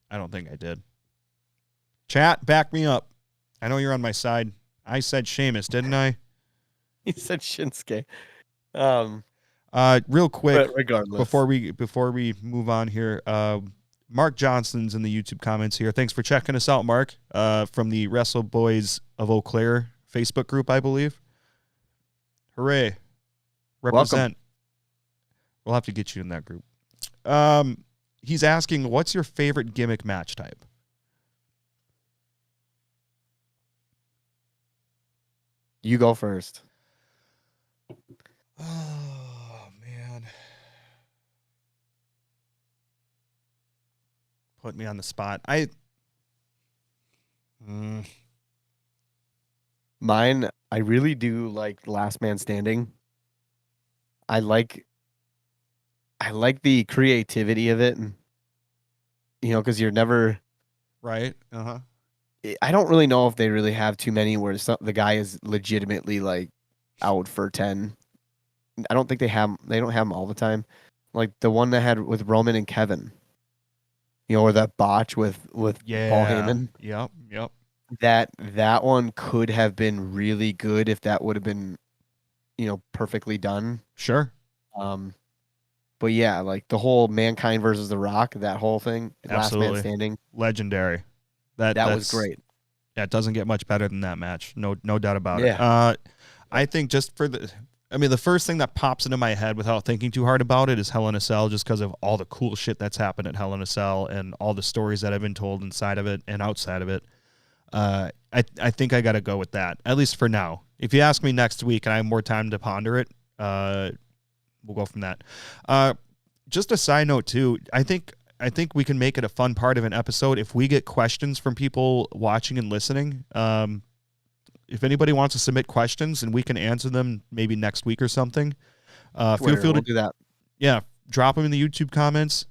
I don't think I did. Chat, back me up. I know you're on my side. I said Sheamus, didn't I? You said Shinsuke. Real quick, But regardless, before we move on here, Mark Johnson's in the YouTube comments here. Thanks for checking us out, Mark. From the Wrestle Boys of Eau Claire Facebook group, I believe. Hooray! Represent. Welcome. We'll have to get you in that group. He's asking, what's your favorite gimmick match type? you go first. Oh, man. Put me on the spot. Mine, I really do like Last Man Standing. I like the creativity of it, and because you're never. Right? Uh-huh. I don't really know if they really have too many where the guy is legitimately like out for 10, I don't think they don't have them all the time. Like the one that had with Roman and Kevin, or that botch with Paul Heyman. Yep. That one could have been really good if that would have been, perfectly done. Sure. But yeah, like the whole Mankind versus The Rock, that whole thing, Absolutely. Last Man Standing, Legendary. That was great. Yeah, it doesn't get much better than that match. No doubt about Yeah. it. I think just for the first thing that pops into my head without thinking too hard about it is Hell in a Cell, just because of all the cool shit that's happened at Hell in a Cell and all the stories that have been told inside of it and outside of it. I think I got to go with that, at least for now. If you ask me next week and I have more time to ponder it, we'll go from that. Just a side note too, I think we can make it a fun part of an episode if we get questions from people watching and listening. If anybody wants to submit questions and we can answer them maybe next week or something, feel free to do that. Yeah, drop them in the YouTube comments.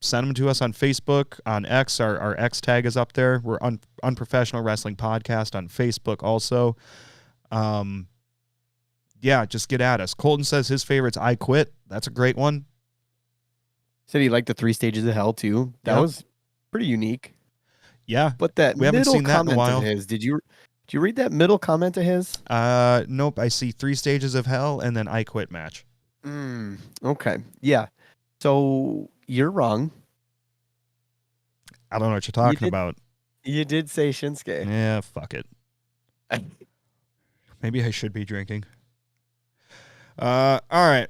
Send them to us on Facebook, on X. Our X tag is up there. We're Unprofessional Wrestling Podcast on Facebook also. Yeah, just get at us. Colton says his favorite's I Quit. That's a great one. Said he liked the 3 Stages of Hell too. That was pretty unique. Yeah, but that we haven't middle seen that in a comment while. of his, did you read that middle comment of his? Nope. I see 3 Stages of Hell and then I Quit match. Okay. Yeah. So you're wrong. I don't know what you're talking about. You did say Shinsuke. Yeah, fuck it. Maybe I should be drinking. All right.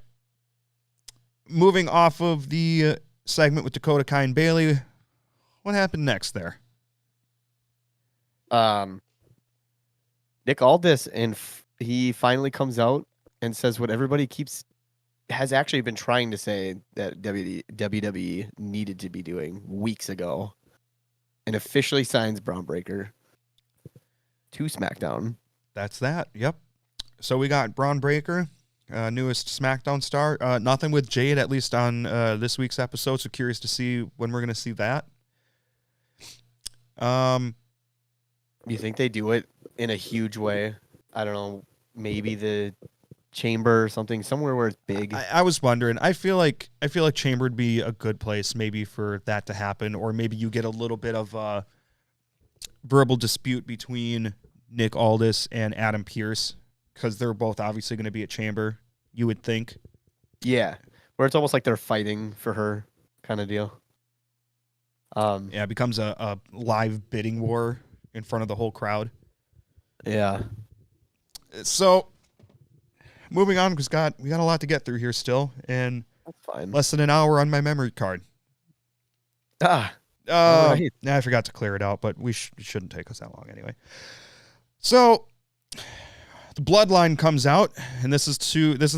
Moving off of the segment with Dakota Kai and Bailey, what happened next there? Nick Aldis, and he finally comes out and says what everybody has actually been trying to say that WWE needed to be doing weeks ago, and officially signs Braun Breaker to SmackDown. That's that. Yep. So we got Braun Breaker, newest SmackDown star. Nothing with Jade, at least on this week's episode. So curious to see when we're going to see that. You think they do it in a huge way? I don't know. Maybe the Chamber or something, somewhere where it's big. I was wondering. I feel like Chamber would be a good place maybe for that to happen, or maybe you get a little bit of a verbal dispute between Nick Aldis and Adam Pearce, because they're both obviously going to be at Chamber, you would think. Yeah, where it's almost like they're fighting for her kind of deal. Yeah, it becomes a live bidding war in front of the whole crowd. Yeah. So, moving on, because we got a lot to get through here still, and that's fine. Less than an hour on my memory card. Right. I forgot to clear it out, but it shouldn't take us that long anyway. So, the Bloodline comes out, and this is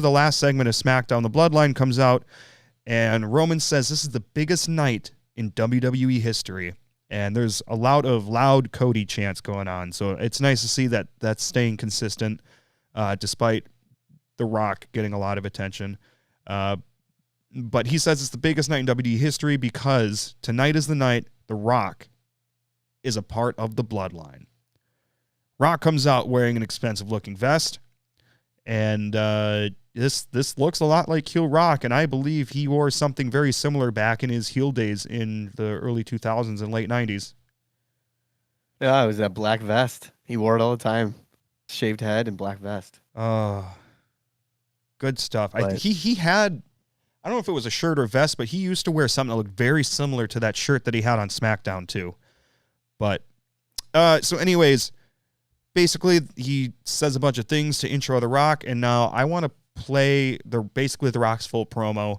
the last segment of SmackDown. The Bloodline comes out, and Roman says this is the biggest night in WWE history, and there's a lot of loud Cody chants going on. So it's nice to see that that's staying consistent, despite The Rock getting a lot of attention. But he says it's the biggest night in WWE history because tonight is the night The Rock is a part of the Bloodline. Rock comes out wearing an expensive-looking vest, and this looks a lot like heel Rock, and I believe he wore something very similar back in his heel days in the early 2000s and late 90s. Yeah, it was that black vest. He wore it all the time. Shaved head and black vest. Good stuff. He had, I don't know if it was a shirt or vest, but he used to wear something that looked very similar to that shirt that he had on SmackDown too. But so anyways, basically he says a bunch of things to intro The Rock, and now I want to play basically The Rock's full promo.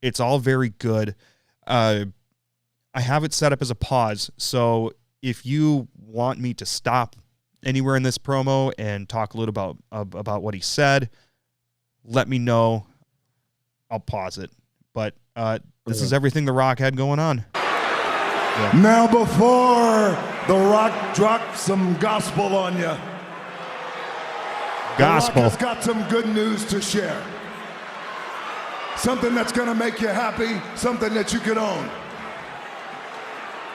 It's all very good. I have it set up as a pause, so if you want me to stop anywhere in this promo and talk a little about what he said, let me know. I'll pause it. But this is everything The Rock had going on. Yeah. Now before The Rock drops some gospel on you, Gospel. The Rock has got some good news to share. Something that's going to make you happy, something that you can own.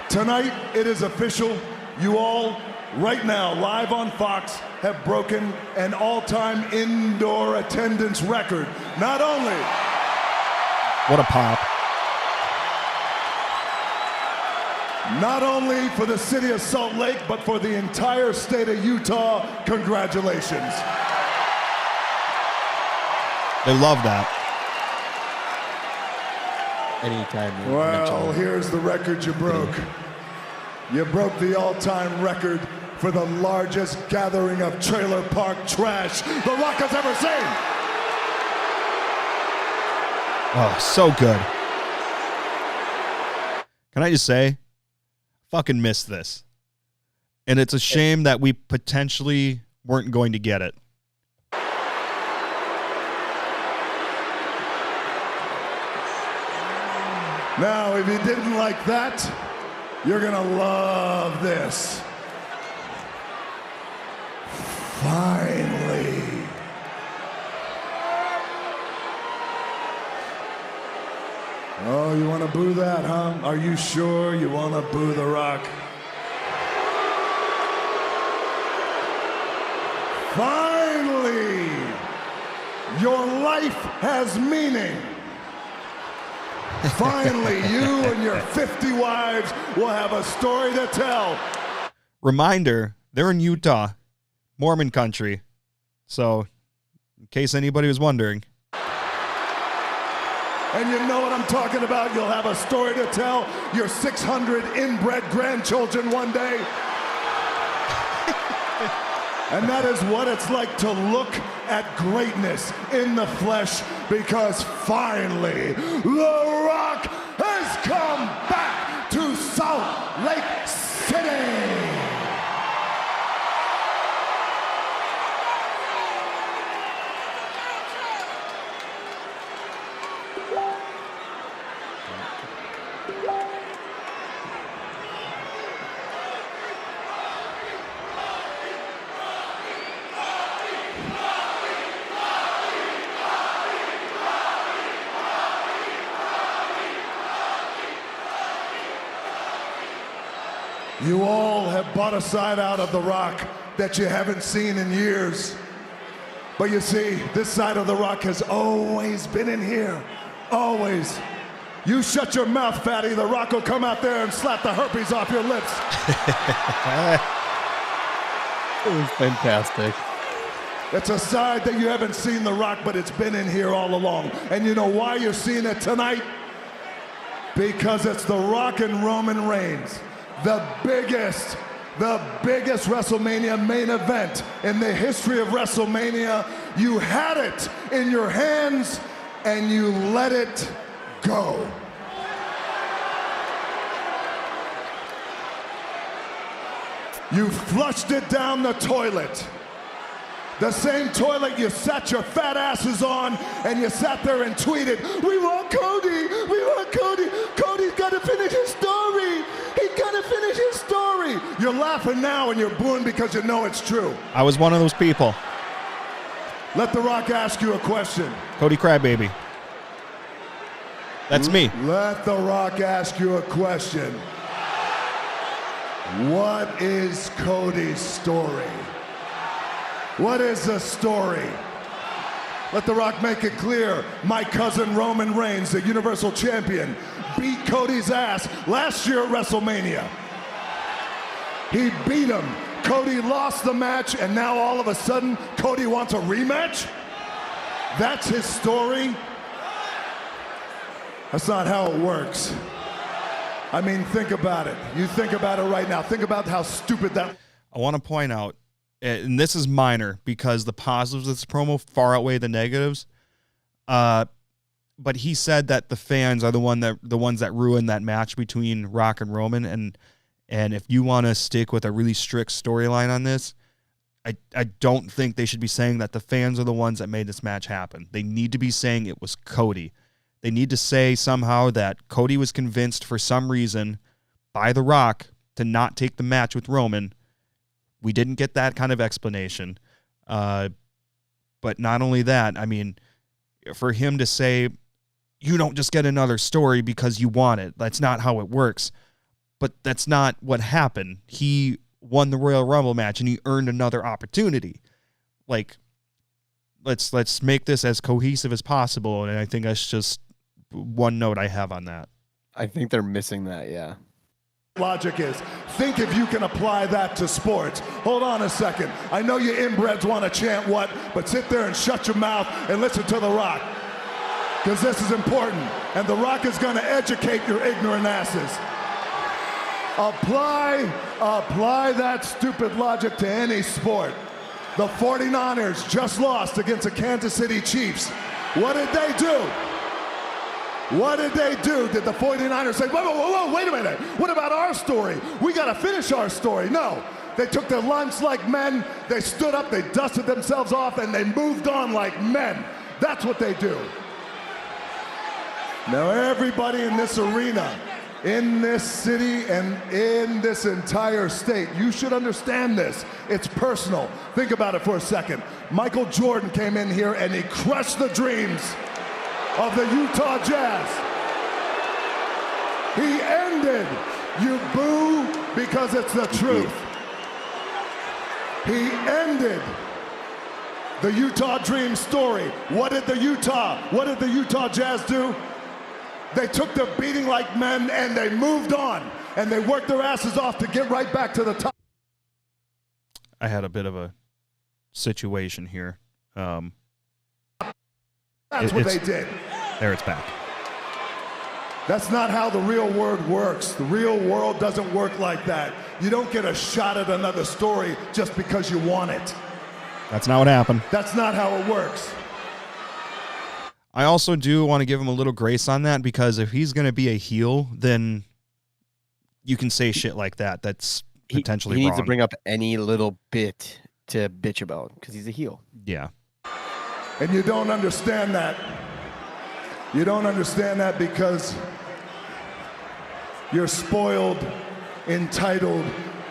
Tonight, it is official. You all, right now, live on Fox, have broken an all-time indoor attendance record. Not only... What a pop. Not only for the city of Salt Lake, but for the entire state of Utah, congratulations. They love that. Anytime. Well, here's the record you broke. You broke the all-time record for the largest gathering of trailer park trash The Rock has ever seen. Oh, so good. Can I just say, fucking missed this. And it's a shame that we potentially weren't going to get it. Now, if you didn't like that, you're gonna love this. Finally. Oh, you want to boo that, huh? Are you sure you want to boo The Rock? Finally, your life has meaning. Finally, you and your 50 wives will have a story to tell. Reminder, they're in Utah, Mormon country. So, in case anybody was wondering. And you know what I'm talking about. You'll have a story to tell your 600 inbred grandchildren one day. And that is what it's like to look at greatness in the flesh, because finally, The Rock has come back to Salt Lake City. You all have bought a side out of The Rock that you haven't seen in years. But you see, this side of The Rock has always been in here. Always. You shut your mouth, fatty. The Rock will come out there and slap the herpes off your lips. It was fantastic. It's a side that you haven't seen The Rock, but it's been in here all along. And you know why you're seeing it tonight? Because it's The Rock and Roman Reigns. The biggest WrestleMania main event in the history of WrestleMania. You had it in your hands and you let it go. You flushed it down the toilet. The same toilet you sat your fat asses on, and you sat there and tweeted, "We want Cody, we want Cody. Cody's got to finish his story. He's got to finish his story." You're laughing now and you're booing because you know it's true. I was one of those people. Let The Rock ask you a question. Cody Crybaby. That's me. Let The Rock ask you a question. What is Cody's story? What is the story? Let The Rock make it clear. My cousin Roman Reigns, the Universal Champion, beat Cody's ass last year at WrestleMania. He beat him. Cody lost the match, and now all of a sudden, Cody wants a rematch? That's his story? That's not how it works. I mean, think about it. You think about it right now. Think about how stupid that... I want to point out, and this is minor because the positives of this promo far outweigh the negatives. But he said that the fans are the ones that ruined that match between Rock and Roman. And if you want to stick with a really strict storyline on this, I don't think they should be saying that the fans are the ones that made this match happen. They need to be saying it was Cody. They need to say somehow that Cody was convinced for some reason by The Rock to not take the match with Roman. We didn't get that kind of explanation. But not only that, I mean, for him to say, you don't just get another story because you want it. That's not how it works. But that's not what happened. He won the Royal Rumble match and he earned another opportunity. Like, let's make this as cohesive as possible. And I think that's just one note I have on that. I think they're missing that, yeah. Logic is, think if you can apply that to sports. Hold on a second. I know you inbreds want to chant what, but sit there and shut your mouth and listen to The Rock. Because this is important. And The Rock is going to educate your ignorant asses. Apply that stupid logic to any sport. The 49ers just lost against the Kansas City Chiefs. What did they do? What did they do? Did the 49ers say, whoa, wait a minute. What about our story? We got to finish our story. No. They took their lunch like men. They stood up, they dusted themselves off, and they moved on like men. That's what they do. Now, everybody in this arena, in this city, and in this entire state, you should understand this. It's personal. Think about it for a second. Michael Jordan came in here and he crushed the dreams of the Utah Jazz. He ended, you boo because it's the truth. He ended the Utah Dream story. What did the Utah Jazz do? They took the beating like men and they moved on and they worked their asses off to get right back to the top. I had a bit of a situation here. That's what they did. There, it's back. That's not how the real world works. The real world doesn't work like that. You don't get a shot at another story just because you want it. That's not what happened. That's not how it works. I also do want to give him a little grace on that, because if he's going to be a heel, then you can say shit like that. That's potentially wrong. He needs to bring up any little bit to bitch about because he's a heel. Yeah. And you don't understand that. You don't understand that because you're spoiled, entitled,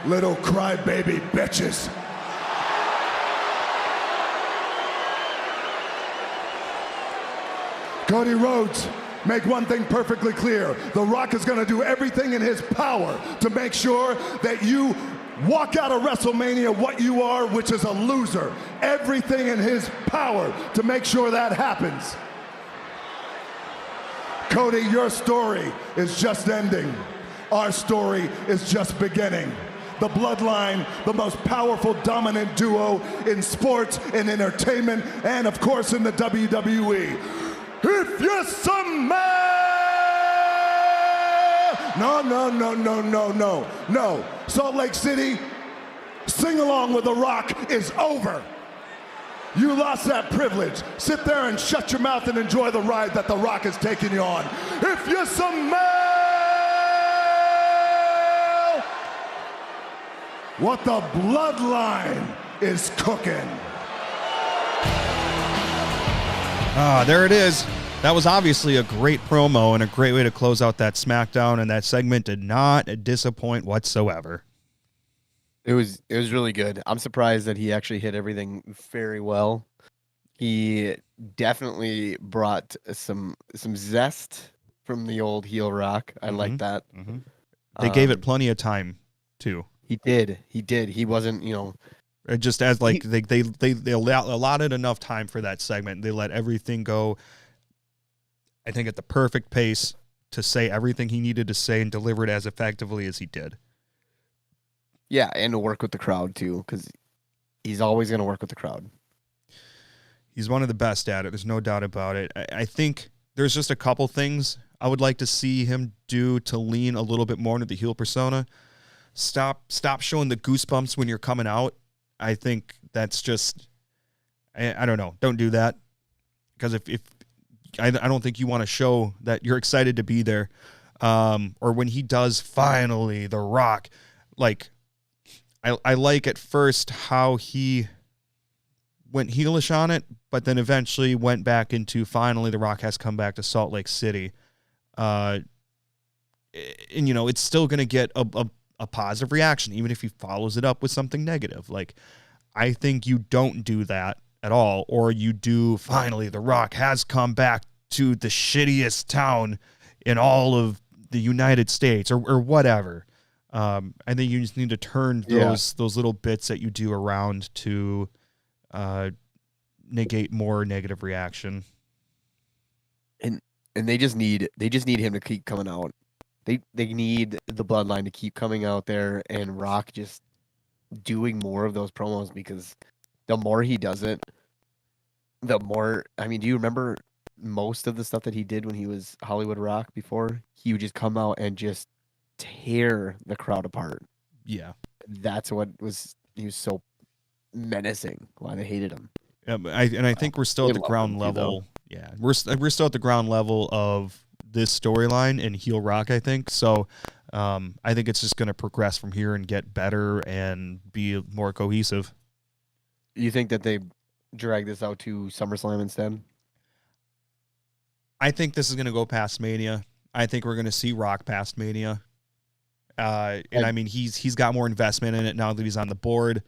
little crybaby bitches. Cody Rhodes, make one thing perfectly clear. The Rock is going to do everything in his power to make sure that you walk out of WrestleMania what you are, which is a loser. Everything in his power to make sure that happens. Cody, your story is just ending. Our story is just beginning. The Bloodline, the most powerful, dominant duo in sports and entertainment, and of course in the WWE. If you smell... No. Salt Lake City, sing along with The Rock is over. You lost that privilege. Sit there and shut your mouth and enjoy the ride that The Rock is taking you on. If you smell what the Bloodline is cooking. There it is. That was obviously a great promo and a great way to close out that SmackDown, and that segment did not disappoint whatsoever. It was really good. I'm surprised that he actually hit everything very well. He definitely brought some zest from the old heel Rock. I like that. Mm-hmm. They gave it plenty of time too. He did. He wasn't, just as like they allotted enough time for that segment. They let everything go, I think, at the perfect pace to say everything he needed to say and deliver it as effectively as he did. Yeah, and to work with the crowd too, because he's always going to work with the crowd. He's one of the best at it. There's no doubt about it. I think there's just a couple things I would like to see him do to lean a little bit more into the heel persona. Stop showing the goosebumps when you're coming out. I think that's just, I don't know. Don't do that, because if I don't think you want to show that you're excited to be there. Or when he does finally The Rock, like I like at first how he went heelish on it, but then eventually went back into finally The Rock has come back to Salt Lake City. And it's still going to get a positive reaction, even if he follows it up with something negative. Like, I think you don't do that at all, or you do finally The Rock has come back to the shittiest town in all of the United States, or whatever. I think you just need to turn those little bits that you do around to negate more negative reaction. And they just need him to keep coming out. They need the Bloodline to keep coming out there and Rock just doing more of those promos, because the more he does it, the more. I mean, do you remember most of the stuff that he did when he was Hollywood Rock before? He would just come out and just tear the crowd apart. Yeah. That's what he was so menacing, why they hated him. Yeah, I think we're still at the ground level. Yeah, we're still at the ground level of this storyline and heel Rock, I think. So I think it's just going to progress from here and get better and be more cohesive. You think that they drag this out to SummerSlam instead? I think this is going to go past Mania. I think we're going to see Rock past Mania. And I mean, he's got more investment in it now that he's on the board.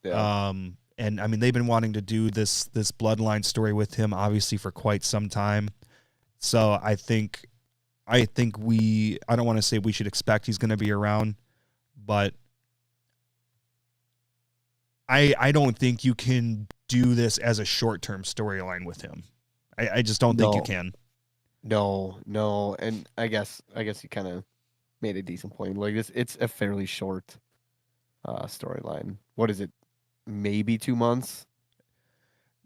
Yeah. And I mean, they've been wanting to do this Bloodline story with him, obviously, for quite some time. So I think I don't want to say we should expect he's going to be around, but I don't think you can do this as a short-term storyline with him. I just don't think you can. No. And I guess you kind of made a decent point. Like this, it's a fairly short storyline. What is it? Maybe 2 months.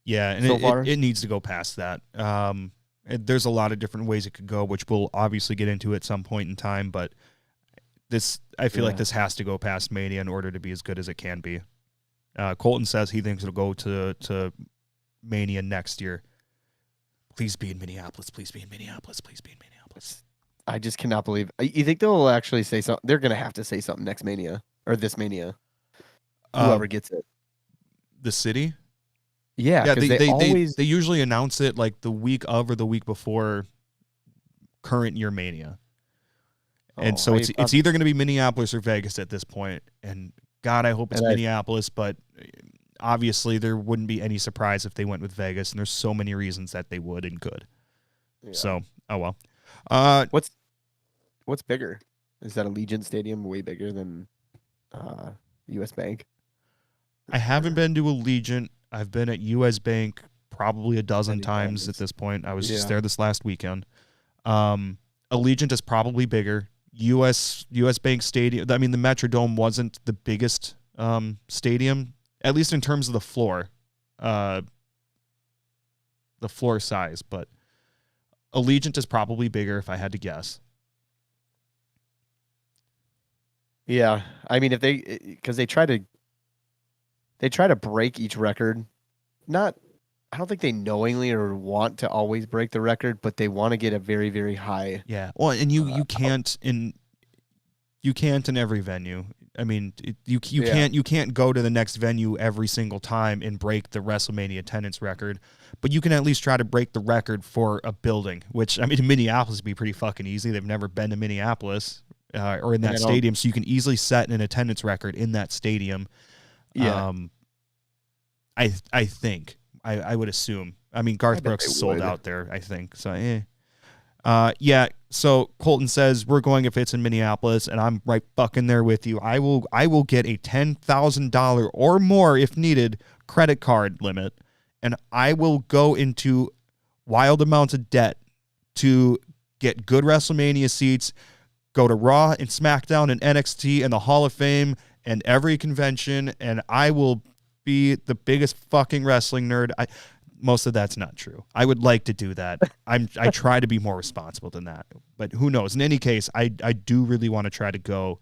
Yeah, and it needs to go past that. There's a lot of different ways it could go, which we'll obviously get into at some point in time. But I feel like this has to go past Mania in order to be as good as it can be. Colton says he thinks it'll go to Mania next year. Please be in Minneapolis. Please be in Minneapolis. Please be in Minneapolis. I just cannot believe. You think they'll actually say something? They're going to have to say something next Mania or this Mania. Whoever gets it. The city? Yeah, they usually announce it like the week of or the week before current year Mania. And so it's either going to be Minneapolis or Vegas at this point. And God, I hope it's Minneapolis, but obviously there wouldn't be any surprise if they went with Vegas, and there's so many reasons that they would and could. Yeah. So, oh well. What's bigger? Is that Allegiant Stadium way bigger than US Bank? I haven't been to Allegiant. I've been at US Bank probably a dozen times at this point. I was just there this last weekend. Allegiant is probably bigger. US Bank Stadium, I mean, the Metrodome wasn't the biggest stadium, at least in terms of the floor size, but Allegiant is probably bigger if I had to guess. Yeah, I mean, because they try to break each record. I don't think they knowingly or want to always break the record, but they want to get a very, very high. Yeah. Well, and you can't in every venue. I mean, you can't go to the next venue every single time and break the WrestleMania attendance record, but you can at least try to break the record for a building, which, I mean, in Minneapolis would be pretty fucking easy. They've never been to Minneapolis or in that stadium, so you can easily set an attendance record in that stadium. Yeah. I think. I would assume. I mean, Garth Brooks is sold out there, I think. So, yeah. So Colton says we're going if it's in Minneapolis, and I'm right fucking there with you. I will get a $10,000 or more if needed credit card limit, and I will go into wild amounts of debt to get good WrestleMania seats, go to Raw and SmackDown and NXT and the Hall of Fame and every convention, and I will be the biggest fucking wrestling nerd. Most of that's not true. I would like to do that. I try to be more responsible than that, but who knows? In any case, I do really want to try to go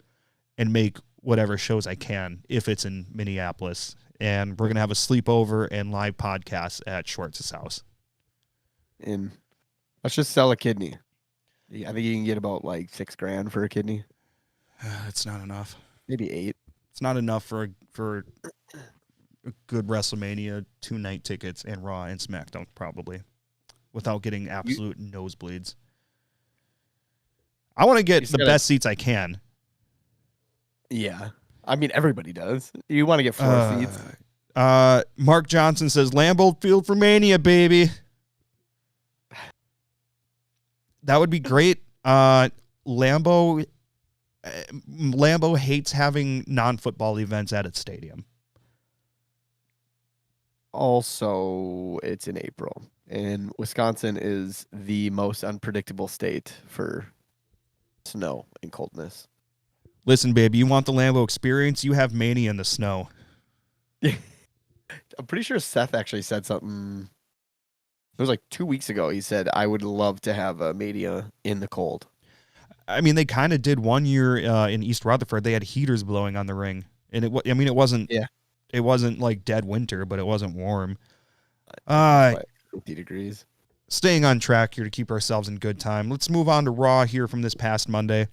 and make whatever shows I can if it's in Minneapolis, and we're gonna have a sleepover and live podcast at Schwartz's house. And let's just sell a kidney. I think you can get about like $6,000 for a kidney. It's not enough. Maybe 8. It's not enough for a good WrestleMania 2-night tickets and Raw and SmackDown, probably, without getting absolute nosebleeds. I want to get the best seats I can. Yeah. I mean, everybody does. You want to get 4 seats. Mark Johnson says, Lambeau Field for Mania, baby. That would be great. Lambeau Lambeau hates having non-football events at its stadium. Also, it's in April, and Wisconsin is the most unpredictable state for snow and coldness. Listen, baby, you want the Lambeau experience? You have Mania in the snow. I'm pretty sure Seth actually said something. It was like 2 weeks ago. He said, I would love to have a Mania in the cold. I mean, they kind of did one year in East Rutherford. They had heaters blowing on the ring. And it wasn't, it wasn't like dead winter, but it wasn't warm. 50 degrees. Staying on track here to keep ourselves in good time. Let's move on to Raw here from this past Monday.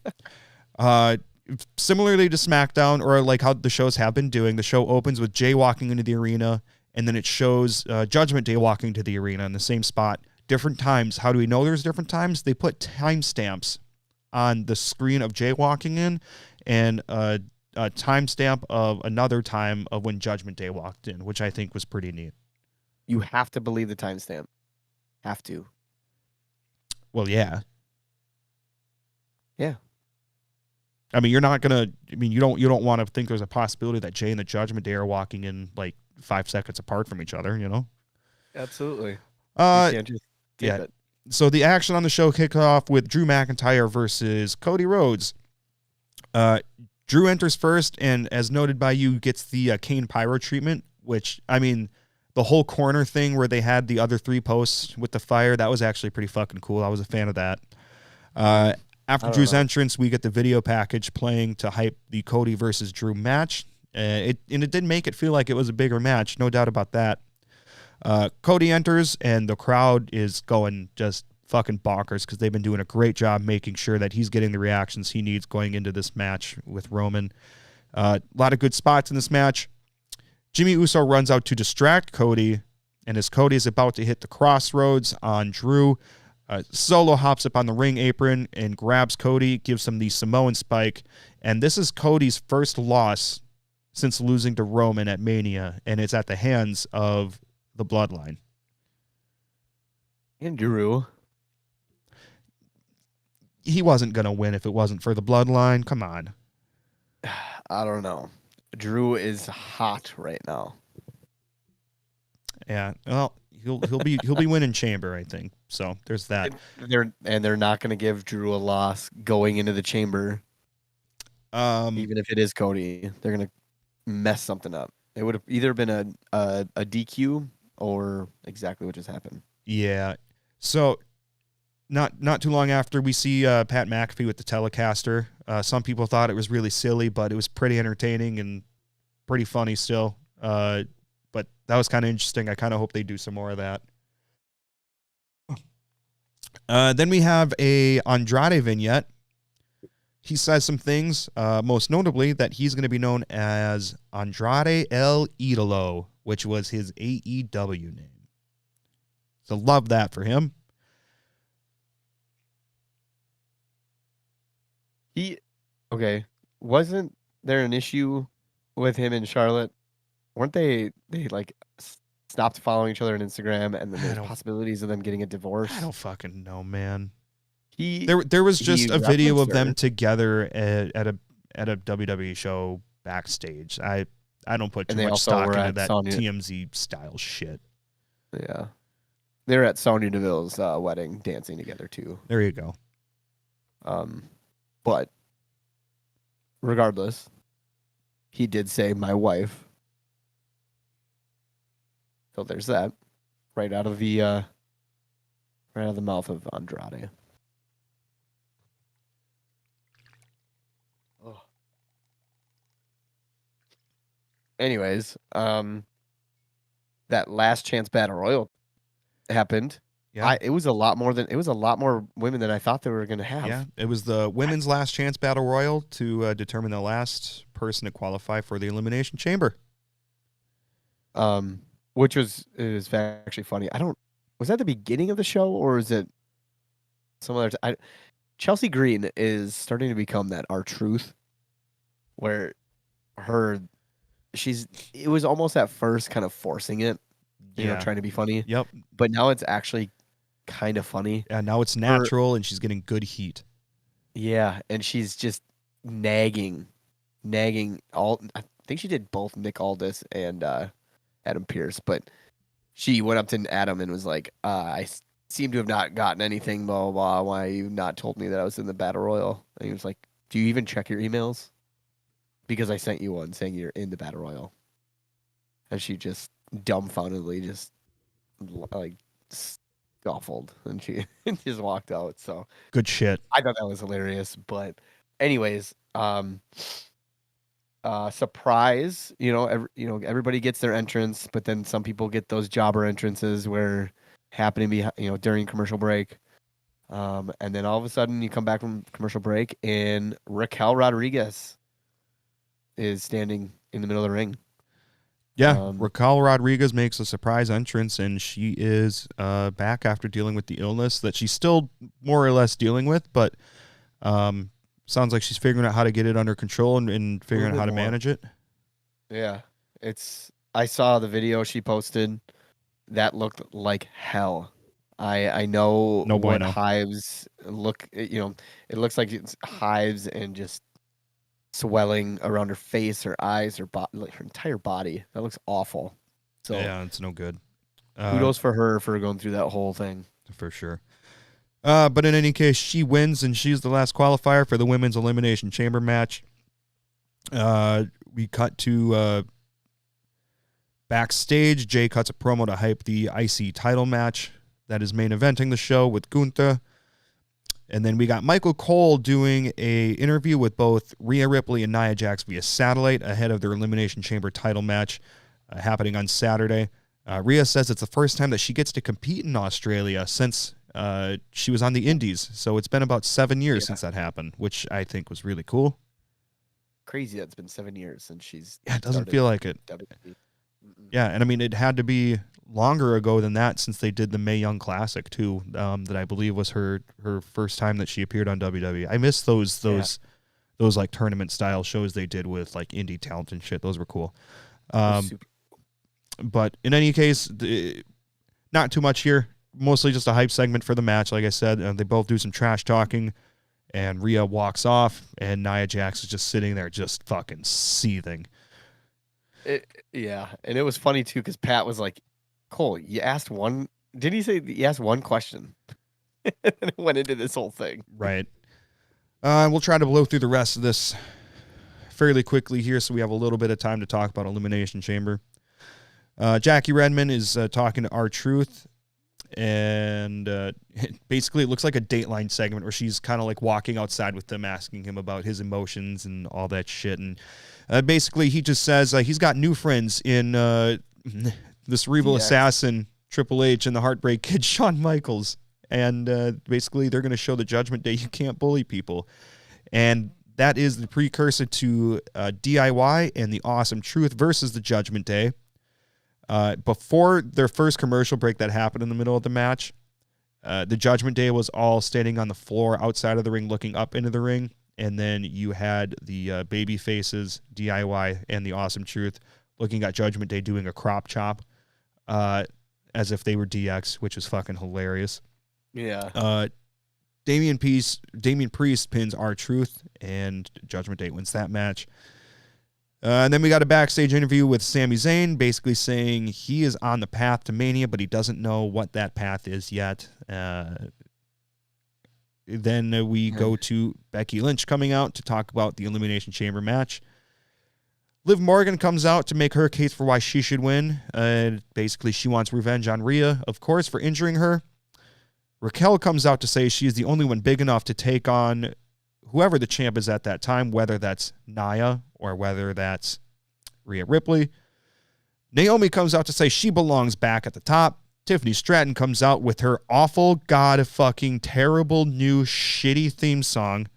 Similarly to SmackDown, or like how the shows have been doing, the show opens with Jay walking into the arena, and then it shows Judgment Day walking to the arena in the same spot. Different times. How do we know there's different times? They put timestamps on the screen of Jay walking in, and a timestamp of another time of when Judgment Day walked in, which I think was pretty neat. You have to believe the timestamp. Have to. Well, yeah. Yeah. I mean, you're not gonna. I mean, you don't want to think there's a possibility that Jay and the Judgment Day are walking in like 5 seconds apart from each other. You know. Absolutely. You can't just it. So the action on the show kicked off with Drew McIntyre versus Cody Rhodes. Drew enters first, and as noted by you, gets the Kane Pyro treatment, which, I mean, the whole corner thing where they had the other 3 posts with the fire, that was actually pretty fucking cool. I was a fan of that. After Drew's entrance, we get the video package playing to hype the Cody versus Drew match. It did make it feel like it was a bigger match, no doubt about that. Cody enters, and the crowd is going just fucking bonkers because they've been doing a great job making sure that he's getting the reactions he needs going into this match with Roman. A lot of good spots in this match. Jimmy Uso runs out to distract Cody, and as Cody is about to hit the crossroads on Drew, Solo hops up on the ring apron and grabs Cody, gives him the Samoan spike, and this is Cody's first loss since losing to Roman at Mania, and it's at the hands of the Bloodline. And Drew. He wasn't going to win if it wasn't for the Bloodline. Come on. I don't know. Drew is hot right now. Yeah, well, he'll be winning Chamber, I think. So there's that. They're not going to give Drew a loss going into the Chamber. Even if it is Cody, they're going to mess something up. It would have either been a DQ or exactly what just happened. Yeah. So not too long after, we see Pat McAfee with the Telecaster. Some people thought it was really silly, but it was pretty entertaining and pretty funny still. But that was kind of interesting. I kind of hope they do some more of that. Then we have a Andrade vignette. He says some things, most notably that he's going to be known as Andrade El Idolo, which was his AEW name. So love that for him. Wasn't there an issue with him and Charlotte? Weren't they like stopped following each other on Instagram, and then there's possibilities of them getting a divorce? I don't fucking know, man. There was just a video of them together at a WWE show backstage. I don't put too much stock into that TMZ style shit. Yeah. They're at Sonya Deville's wedding dancing together too. There you go. But regardless, he did say my wife. So there's that. Right out of the mouth of Andrade. Oh. Anyways, that last chance battle royal happened. Yeah. It was a lot more women than I thought they were going to have. Yeah, it was the women's last chance battle royal to determine the last person to qualify for the Elimination Chamber. Which was actually funny. Was that the beginning of the show, or is it some other time? Chelsea Green is starting to become that R-Truth, where it was almost at first kind of forcing it, trying to be funny. Yep. But now it's actually kind of funny. Yeah, now it's natural, and she's getting good heat. Yeah, and she's just nagging all. I think she did both Nick Aldis and Adam Pearce, but she went up to Adam and was like, I seem to have not gotten anything, blah, blah, blah. Why you not told me that I was in the Battle Royal? And he was like, do you even check your emails? Because I sent you one saying you're in the Battle Royal. And she just dumbfoundedly just like scuffled and she just walked out. So Good shit. I thought that was hilarious. But anyways, surprise, everybody gets their entrance, but then some people get those jobber entrances where happening during commercial break. And then all of a sudden you come back from commercial break and Raquel Rodriguez is standing in the middle of the ring. Yeah, Raquel Rodriguez makes a surprise entrance, and she is back after dealing with the illness that she's still more or less dealing with, but sounds like she's figuring out how to get it under control and figuring out how to manage it. Yeah, I saw the video she posted. That looked like hell. I know No what bueno. hives look. It looks like it's hives and just swelling around her face, her eyes, her entire body. That looks awful. So yeah, it's no good. Kudos for her for going through that whole thing. For sure. But in any case, she wins, and she's the last qualifier for the Women's Elimination Chamber match. We cut to backstage. Jay cuts a promo to hype the IC title match that is main eventing the show with Gunther. And then we got Michael Cole doing a interview with both Rhea Ripley and Nia Jax via satellite ahead of their Elimination Chamber title match happening on Saturday. Rhea says it's the first time that she gets to compete in Australia since she was on the Indies. So it's been about 7 years since that happened, which I think was really cool. Crazy that it's been 7 years since she's... Yeah, it doesn't feel like it. WWE. Yeah, and I mean, it had to be longer ago than that since they did the Mae Young Classic, too, that I believe was her first time that she appeared on WWE. I miss those like tournament-style shows they did with, like, indie talent and shit. Those were cool. But in any case, not too much here. Mostly just a hype segment for the match, like I said. They both do some trash talking, and Rhea walks off, and Nia Jax is just sitting there just fucking seething. Yeah, and it was funny, too, because Pat was like, Cole, you asked one... Didn't he say you asked one question? And it went into this whole thing. Right. We'll try to blow through the rest of this fairly quickly here so we have a little bit of time to talk about Elimination Chamber. Jackie Redmond is talking to R-Truth, and basically it looks like a Dateline segment where she's kind of like walking outside with them, asking him about his emotions and all that shit. And basically he just says he's got new friends in the Cerebral Assassin, Triple H, and the Heartbreak Kid, Shawn Michaels. And basically they're going to show the Judgment Day you can't bully people. And that is the precursor to DIY and the Awesome Truth versus the Judgment Day. Before their first commercial break that happened in the middle of the match, the Judgment Day was all standing on the floor outside of the ring looking up into the ring. And then you had the baby faces, DIY, and the Awesome Truth looking at Judgment Day doing a crop chop as if they were DX, which is fucking hilarious. Yeah. Damian Priest pins R-Truth, and Judgment Day wins that match. And then we got a backstage interview with Sami Zayn, basically saying he is on the path to Mania, but he doesn't know what that path is yet. Then we go to Becky Lynch coming out to talk about the Elimination Chamber match. Liv Morgan comes out to make her case for why she should win. Basically, she wants revenge on Rhea, of course, for injuring her. Raquel comes out to say she is the only one big enough to take on whoever the champ is at that time, whether that's Nia or whether that's Rhea Ripley. Naomi comes out to say she belongs back at the top. Tiffany Stratton comes out with her awful, god fucking terrible new shitty theme song.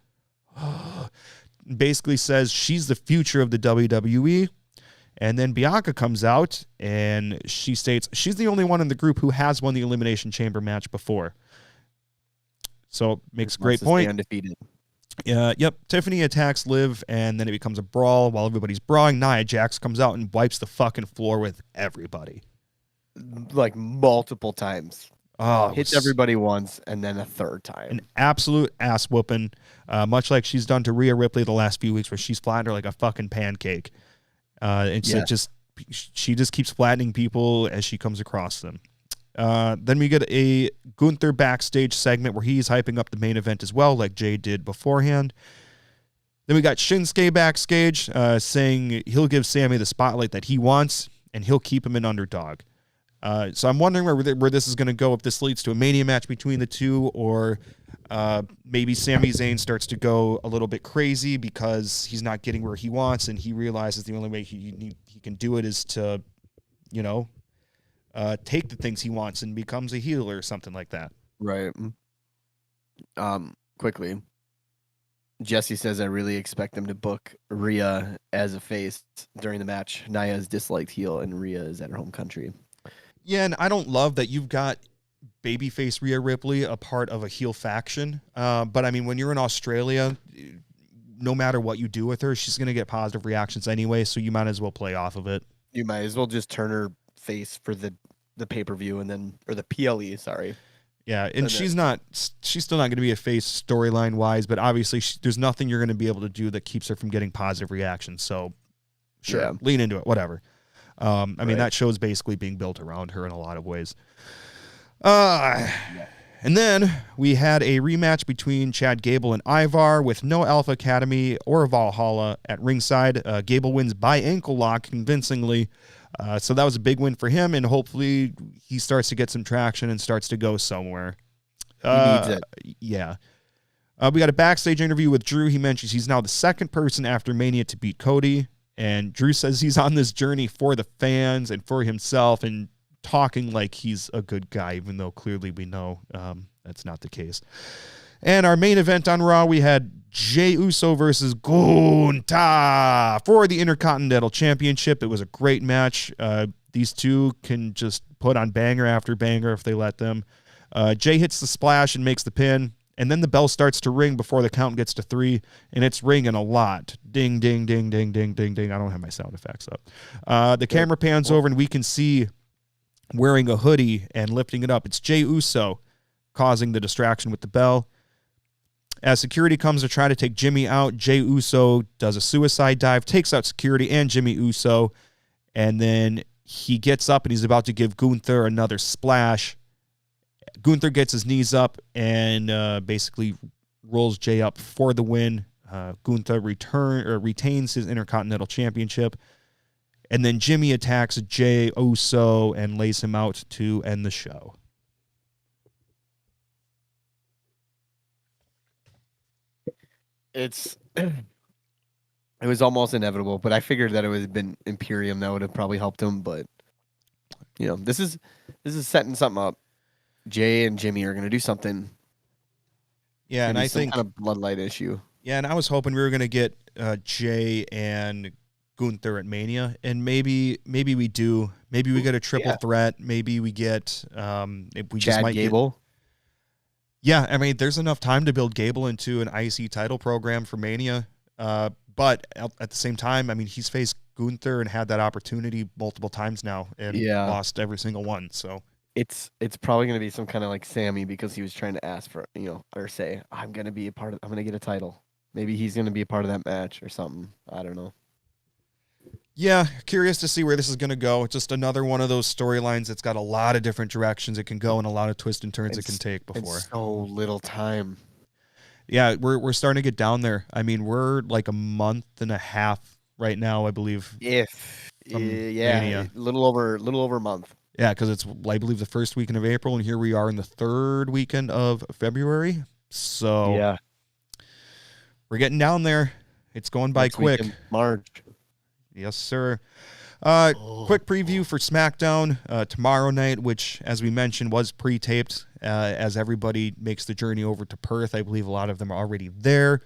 Basically says she's the future of the WWE. And then Bianca comes out and she states she's the only one in the group who has won the Elimination Chamber match before. So makes a great point. Undefeated. Yep. Tiffany attacks Liv, and then it becomes a brawl. While everybody's brawling, Nia Jax comes out and wipes the fucking floor with everybody. Like multiple times. Oh, Hits everybody once and then a third time. An absolute ass whooping, much like she's done to Rhea Ripley the last few weeks, where she's flattened her like a fucking pancake. She just keeps flattening people as she comes across them. Then we get a Gunther backstage segment where he's hyping up the main event as well, like Jay did beforehand. Then we got Shinsuke backstage saying he'll give Sammy the spotlight that he wants, and he'll keep him an underdog. So I'm wondering where this is going to go, if this leads to a Mania match between the two, or maybe Sami Zayn starts to go a little bit crazy because he's not getting where he wants, and he realizes the only way he can do it is to, take the things he wants and becomes a heel or something like that. Right. Quickly, Jesse says, I really expect them to book Rhea as a face during the match. Nia's disliked heel, and Rhea is at her home country. Yeah, and I don't love that you've got babyface Rhea Ripley a part of a heel faction. But I mean, when you're in Australia, no matter what you do with her, she's going to get positive reactions anyway, so you might as well play off of it. You might as well just turn her face for the pay-per-view or the PLE, sorry. Yeah, and she's still not going to be a face storyline wise, but obviously there's nothing you're going to be able to do that keeps her from getting positive reactions. So sure, lean into it, whatever. I mean, that show's basically being built around her in a lot of ways. And then we had a rematch between Chad Gable and Ivar with no Alpha Academy or Valhalla at ringside. Gable wins by ankle lock convincingly. So that was a big win for him, and hopefully he starts to get some traction and starts to go somewhere. He needs it. Yeah. We got a backstage interview with Drew. He mentions he's now the second person after Mania to beat Cody. And Drew says he's on this journey for the fans and for himself, and talking like he's a good guy, even though clearly we know that's not the case. And our main event on Raw, we had Jey Uso versus Gunther for the Intercontinental Championship. It was a great match. These two can just put on banger after banger if they let them. Jey hits the splash and makes the pin. And then the bell starts to ring before the count gets to 3, and it's ringing a lot. Ding, ding, ding, ding, ding, ding, ding. I don't have my sound effects up. The camera pans over, and we can see wearing a hoodie and lifting it up. It's Jey Uso causing the distraction with the bell. As security comes to try to take Jimmy out, Jey Uso does a suicide dive, takes out security and Jimmy Uso, and then he gets up and he's about to give Gunther another splash. Gunther gets his knees up and basically rolls Jey up for the win. Gunther retains his Intercontinental Championship. And then Jimmy attacks Jey Uso and lays him out to end the show. It was almost inevitable, but I figured that it would have been Imperium that would have probably helped him. But this is setting something up. Jay and Jimmy are going to do something. Yeah, and I think kind of bloodline issue. Yeah, and I was hoping we were going to get Jay and Gunther at Mania, and maybe we do. Maybe we get a triple threat. Maybe we get if we Chad just might Gable. Yeah, I mean, there's enough time to build Gable into an IC title program for Mania. But at the same time, I mean, he's faced Gunther and had that opportunity multiple times now and lost every single one. So it's probably going to be some kind of like Sammy, because he was trying to ask for, or say, I'm going to be I'm going to get a title. Maybe he's going to be a part of that match or something. I don't know. Yeah, curious to see where this is going to go. It's just another one of those storylines that's got a lot of different directions it can go and a lot of twists and turns it can take before. So little time. Yeah, we're starting to get down there. I mean, we're like a month and a half right now, I believe. A little over a month. Yeah, because it's, I believe, the first weekend of April, and here we are in the third weekend of February. So yeah, we're getting down there. It's going by quick. March. Yes, sir. Quick preview for SmackDown tomorrow night, which, as we mentioned, was pre-taped as everybody makes the journey over to Perth. I believe a lot of them are already there.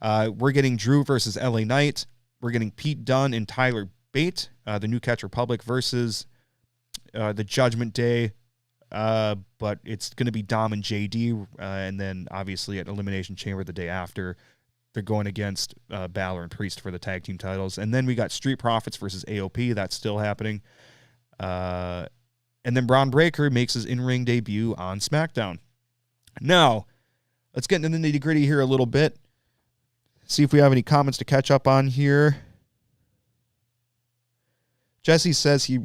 We're getting Drew versus LA Knight. We're getting Pete Dunne and Tyler Bate, the New Catch Republic, versus the Judgment Day. But it's going to be Dom and JD. And then, obviously, at Elimination Chamber the day after, they're going against Balor and Priest for the tag team titles. And then we got Street Profits versus AOP. That's still happening. And then Braun Breaker makes his in-ring debut on SmackDown. Now, let's get into the nitty-gritty here a little bit. See if we have any comments to catch up on here. Jesse says he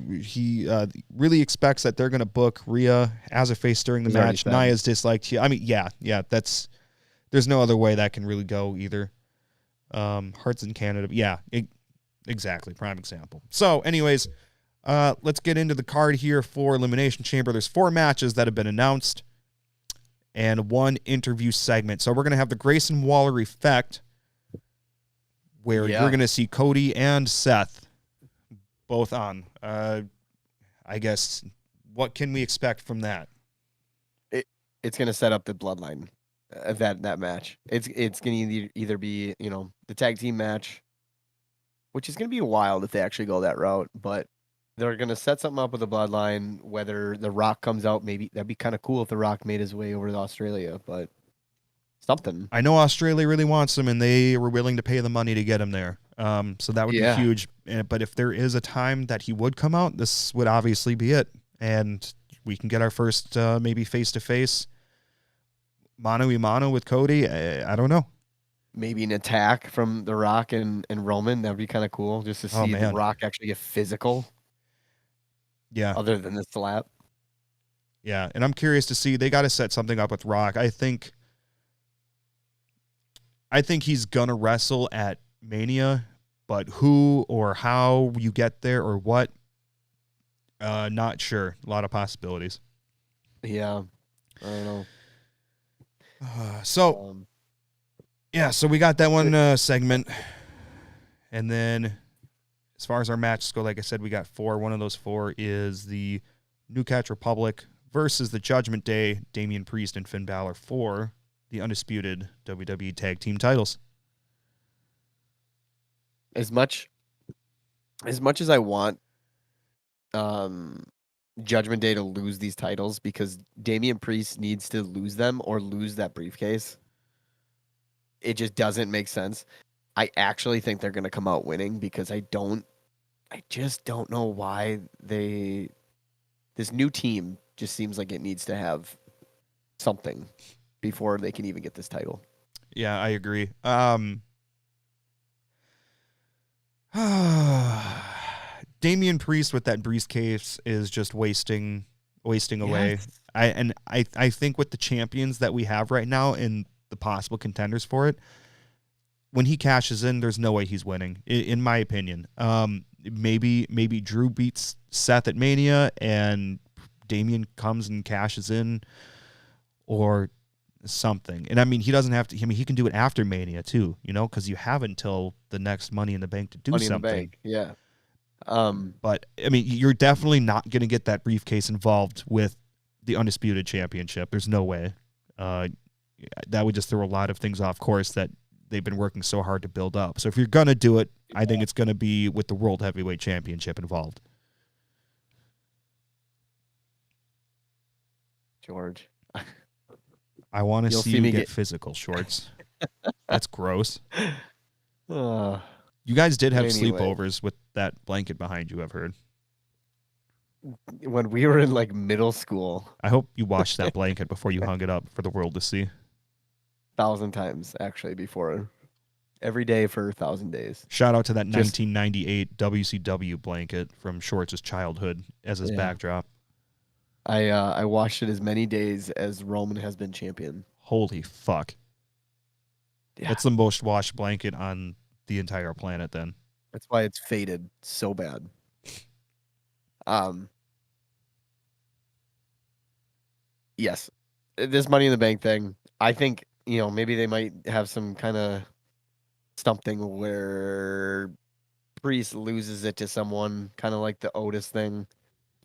really expects that they're going to book Rhea as a face during the match. Nia's disliked. I mean, yeah, there's no other way that can really go either. Hearts in Canada. Yeah, exactly. Prime example. So anyways, let's get into the card here for Elimination Chamber. There's 4 matches that have been announced and 1 interview segment. So we're going to have the Grayson Waller effect where you're going to see Cody and Seth both on. I guess, what can we expect from that? It's going to set up the bloodline of that match. It's going to either be, the tag team match, which is going to be wild if they actually go that route, but they're going to set something up with the bloodline, whether The Rock comes out. Maybe that'd be kind of cool if The Rock made his way over to Australia, but something. I know Australia really wants him, and they were willing to pay the money to get him there. So that would be huge. But if there is a time that he would come out, this would obviously be it. And we can get our first maybe face-to-face mano-a-mano with Cody. I don't know. Maybe an attack from The Rock and Roman. That would be kind of cool just to see The Rock actually get physical. Yeah. Other than the slap. Yeah, and I'm curious to see. They got to set something up with Rock. I think he's going to wrestle at Mania, but who or how you get there or what, not sure. A lot of possibilities. Yeah, I don't know. So we got that one segment. And then as far as our matches go, like I said, we got 4. One of those 4 is the New Catch Republic versus the Judgment Day, Damian Priest and Finn Balor for the undisputed WWE Tag Team titles. As much as I want Judgment Day to lose these titles, because Damian Priest needs to lose them or lose that briefcase, it just doesn't make sense. I actually think they're going to come out winning, because I just don't know why this new team just seems like it needs to have something before they can even get this title. Yeah, I agree. Damian Priest with that briefcase is just wasting away. Yes. I think with the champions that we have right now and the possible contenders for it, when he cashes in, there's no way he's winning, in my opinion. Maybe Drew beats Seth at Mania and Damian comes and cashes in, or something. And I mean, he doesn't have to. I mean, he can do it after Mania too, because you have until the next Money in the Bank to do Money something. In the Bank, yeah. But I mean, you're definitely not going to get that briefcase involved with the Undisputed Championship. There's no way. That would just throw a lot of things off course that they've been working so hard to build up. So if you're going to do it, I think it's going to be with the World Heavyweight Championship involved. George. I want to see you get physical, Schwartz. That's gross. You guys did have sleepovers with that blanket behind you, I've heard. When we were in middle school. I hope you washed that blanket before you hung it up for the world to see. 1,000 times, actually, before. Every day for 1,000 days. Shout out to that 1998 WCW blanket from Schwartz's childhood as his backdrop. I washed it as many days as Roman has been champion. Holy fuck. Yeah. That's the most washed blanket on the entire planet then. That's why it's faded so bad. Yes. This Money in the Bank thing, I think, maybe they might have some kind of something where Priest loses it to someone, kind of like the Otis thing.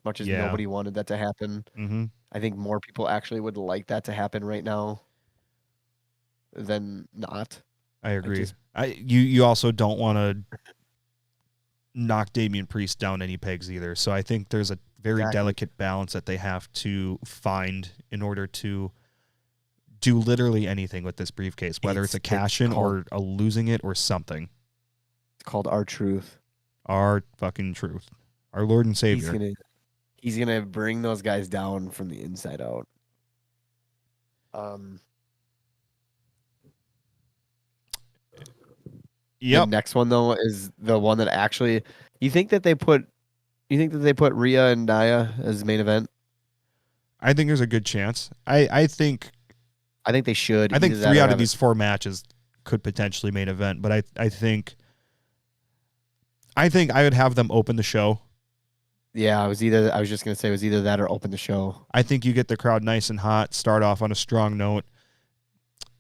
Much as nobody wanted that to happen. Mm-hmm. I think more people actually would like that to happen right now than not. I agree. You also don't want to knock Damian Priest down any pegs either. So I think there's a very delicate balance that they have to find in order to do literally anything with this briefcase, whether it's a cash-in or a losing it or something. It's called R-Truth. Our fucking truth. Our Lord and Savior. he's gonna bring those guys down from the inside out. The next one though is the one that actually you think that they put Rhea and Nia as main event? I think there's a good chance. I think they should. I think Either that 3 or out of have these 4 matches could potentially main event, but I think I would have them open the show. Yeah, I was just gonna say it was either that or open the show. I think you get the crowd nice and hot, start off on a strong note,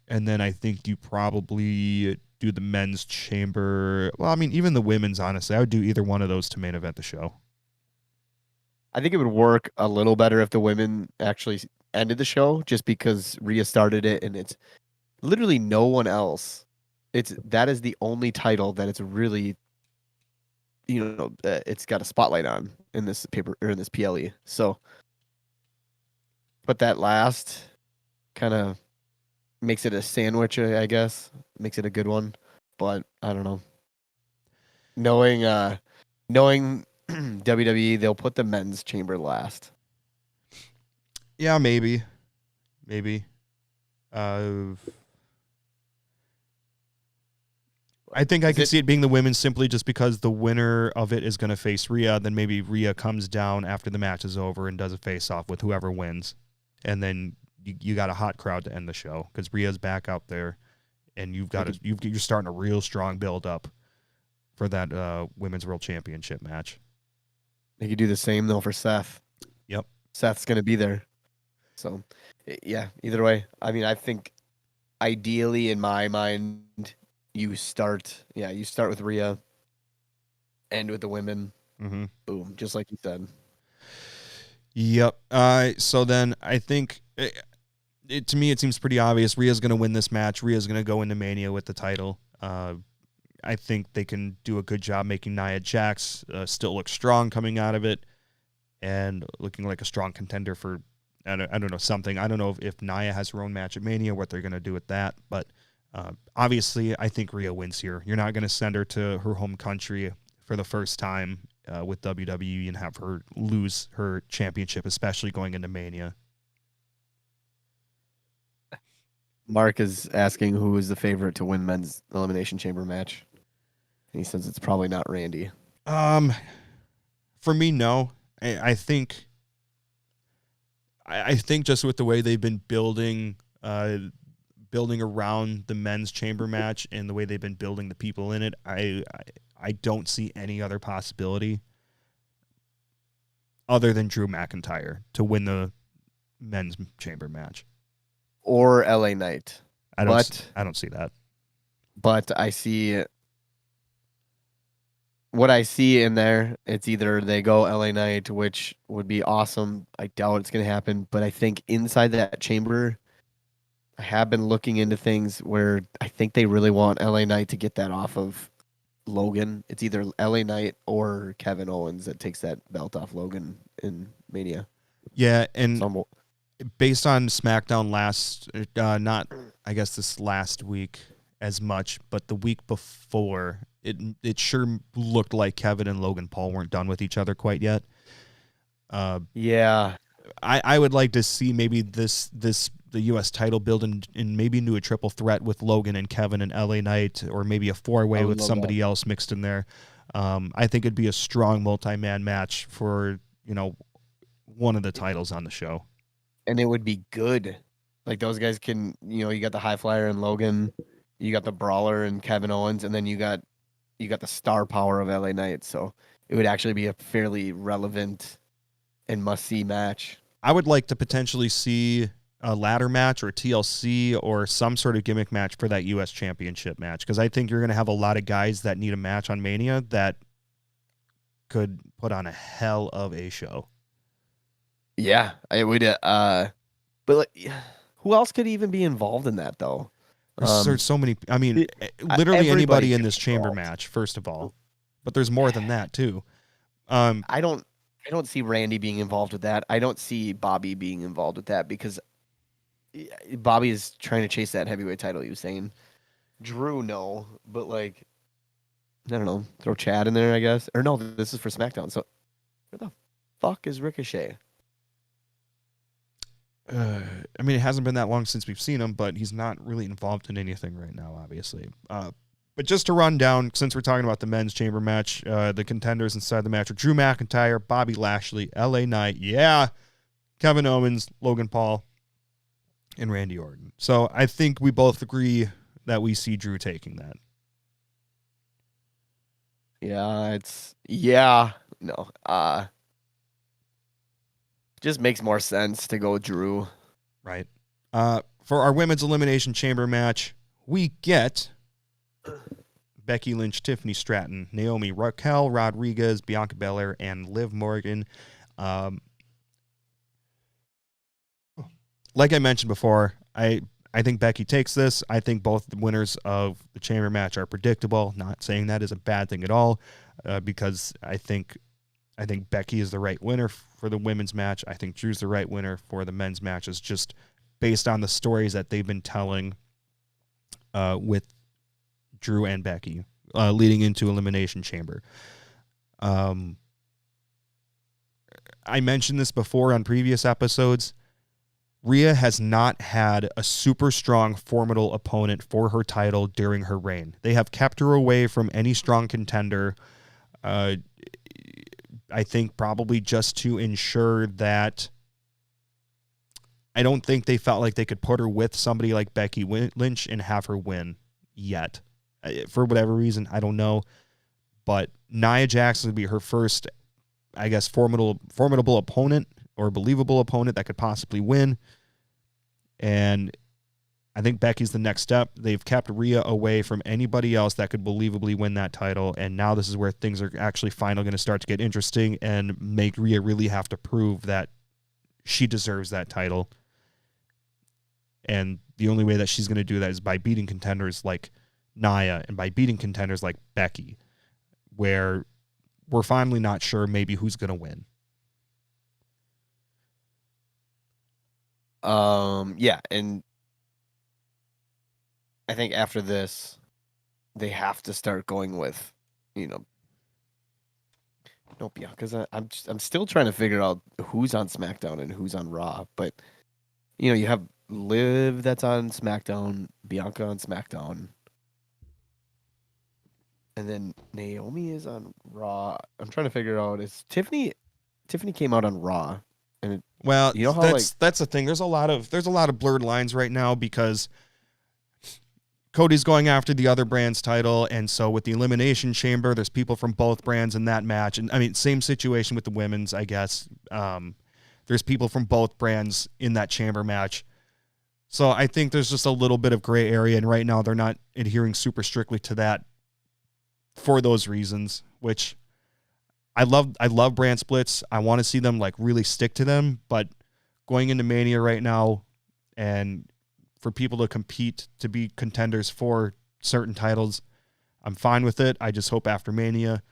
and then I think you probably do the men's chamber. Well, I mean, even the women's, honestly, I would do either one of those to main event the show. I think it would work a little better if the women actually ended the show, just because Rhea started it, and it's literally no one else. That is the only title that it's really, it's got a spotlight on in this paper or in this PLE. So, but that last kind of makes it a sandwich, I guess. Makes it a good one, but I don't know. Knowing WWE, they'll put the men's chamber last. Yeah, maybe. I think I can see it being the women simply just because the winner of it is going to face Rhea. Then maybe Rhea comes down after the match is over and does a face-off with whoever wins. And then you got a hot crowd to end the show because Rhea's back out there, and you're starting a real strong build-up for that Women's World Championship match. They could do the same, though, for Seth. Yep. Seth's going to be there. So, yeah, either way. I mean, I think ideally, in my mind, you start with Rhea, end with the women. Mm-hmm. Boom, just like you said. Yep. So then I think, to me, it seems pretty obvious. Rhea's going to win this match. Rhea's going to go into Mania with the title. I think they can do a good job making Nia Jax still look strong coming out of it and looking like a strong contender for, I don't know, something. I don't know if Nia has her own match at Mania, what they're going to do with that. But obviously, I think Rhea wins here. You're not going to send her to her home country for the first time with WWE and have her lose her championship, especially going into Mania. Mark is asking who is the favorite to win men's Elimination Chamber match. He says it's probably not Randy. For me, no. I think just with the way they've been building around the men's chamber match and the way they've been building the people in it, I don't see any other possibility other than Drew McIntyre to win the men's chamber match. Or LA Knight. I don't see that. But I see what I see in there. It's either they go LA Knight, which would be awesome. I doubt it's going to happen. But I think inside that chamber, I have been looking into things where I think they really want LA Knight to get that off of Logan. It's either LA Knight or Kevin Owens that takes that belt off Logan in Mania. Yeah, and based on SmackDown not I guess this last week as much, but the week before, it sure looked like Kevin and Logan Paul weren't done with each other quite yet. Yeah. I would like to see maybe the U.S. title build and maybe into a triple threat with Logan and Kevin and LA Knight, or maybe a 4-way with somebody else mixed in there. I think it'd be a strong multi-man match for, one of the titles on the show. And it would be good. Like those guys can, you got the high flyer and Logan, you got the brawler and Kevin Owens, and then you got the star power of LA Knight. So it would actually be a fairly relevant and must-see match. I would like to potentially see a ladder match or TLC or some sort of gimmick match for that U.S. Championship match, because I think you're going to have a lot of guys that need a match on Mania that could put on a hell of a show. Yeah, it would. But who else could even be involved in that, though? There's so many. I mean, literally anybody in this chamber match, first of all. But there's more than that too. I don't see Randy being involved with that. I don't see Bobby being involved with that, because Bobby is trying to chase that heavyweight title. You were saying, Drew, no, but I don't know, throw Chad in there, I guess. Or no, this is for SmackDown. So fuck is Ricochet? I mean, it hasn't been that long since we've seen him, but he's not really involved in anything right now, obviously. But just to run down, since we're talking about the men's chamber match, the contenders inside the match are Drew McIntyre, Bobby Lashley, LA Knight, Kevin Owens, Logan Paul, and Randy Orton. So I think we both agree that we see Drew taking that. Just makes more sense to go Drew. Right. For our women's elimination chamber match, we get Becky Lynch, Tiffany Stratton, Naomi, Raquel Rodriguez, Bianca Belair, and Liv Morgan. Like I mentioned before, I think Becky takes this. I think both the winners of the chamber match are predictable. Not saying that is a bad thing at all, because I think Becky is the right winner for the women's match. I think Drew's the right winner for the men's matches, just based on the stories that they've been telling with Drew and Becky leading into Elimination Chamber. I mentioned this before on previous episodes. Rhea has not had a super strong, formidable opponent for her title during her reign. They have kept her away from any strong contender. I think probably just to ensure that I don't think they felt like they could put her with somebody like Becky Lynch and have her win yet. For whatever reason, I don't know. But Nia Jax would be her first, I guess, formidable opponent or believable opponent that could possibly win. And I think Becky's the next step. They've kept Rhea away from anybody else that could believably win that title, and now this is where things are actually finally going to start to get interesting and make Rhea really have to prove that she deserves that title. And the only way that she's going to do that is by beating contenders like Nia and by beating contenders like Becky, where we're finally not sure maybe who's going to win. And I think after this, they have to start going with, Bianca's. I'm still trying to figure out who's on SmackDown and who's on Raw. But you have Liv that's on SmackDown, Bianca on SmackDown, and then Naomi is on Raw. I'm trying to figure out is Tiffany came out on Raw, and well, that's the thing. There's a lot of blurred lines right now because Cody's going after the other brand's title, and so with the Elimination Chamber, there's people from both brands in that match. And I mean, same situation with the women's, I guess. There's people from both brands in that chamber match. So I think there's just a little bit of gray area, and right now they're not adhering super strictly to that for those reasons, which I love brand splits. I want to see them like really stick to them, but going into Mania right now and for people to compete to be contenders for certain titles, I'm fine with it. I just hope after Mania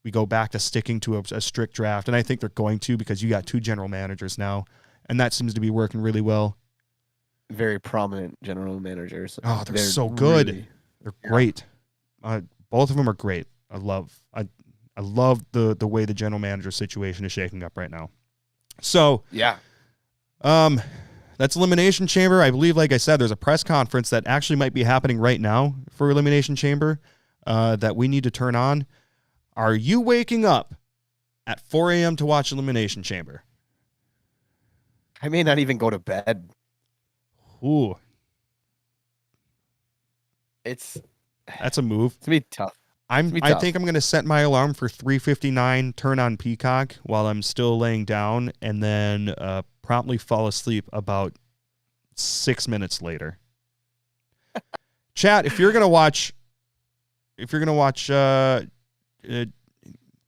we go back to sticking to a strict draft. And I think they're going to, because you got 2 general managers now, and that seems to be working really well. Very prominent general managers. Oh, they're so good. They're great. Both of them are great. I love the way the general manager situation is shaking up right now. So, yeah. That's Elimination Chamber. I believe, like I said, there's a press conference that actually might be happening right now for Elimination Chamber that we need to turn on. Are you waking up at 4 a.m. to watch Elimination Chamber? I may not even go to bed. Ooh. That's a move. It's going to be tough. I think I'm going to set my alarm for 3:59, turn on Peacock while I'm still laying down, and then promptly fall asleep about 6 minutes later. Chat, if you're gonna watch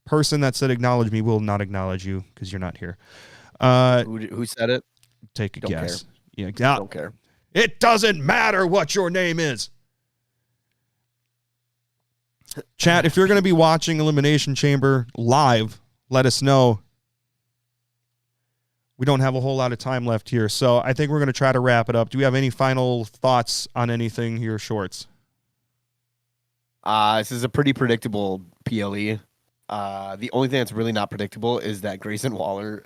person that said acknowledge me will not acknowledge you because you're not here. Who said it? Take a Don't guess. Care. Yeah, don't care. It doesn't matter what your name is. Chat, if you're going to be watching Elimination Chamber live, let us know. We don't have a whole lot of time left here, so I think we're going to try to wrap it up. Do we have any final thoughts on anything here, Schwartz? This is a pretty predictable PLE. The only thing that's really not predictable is that Grayson Waller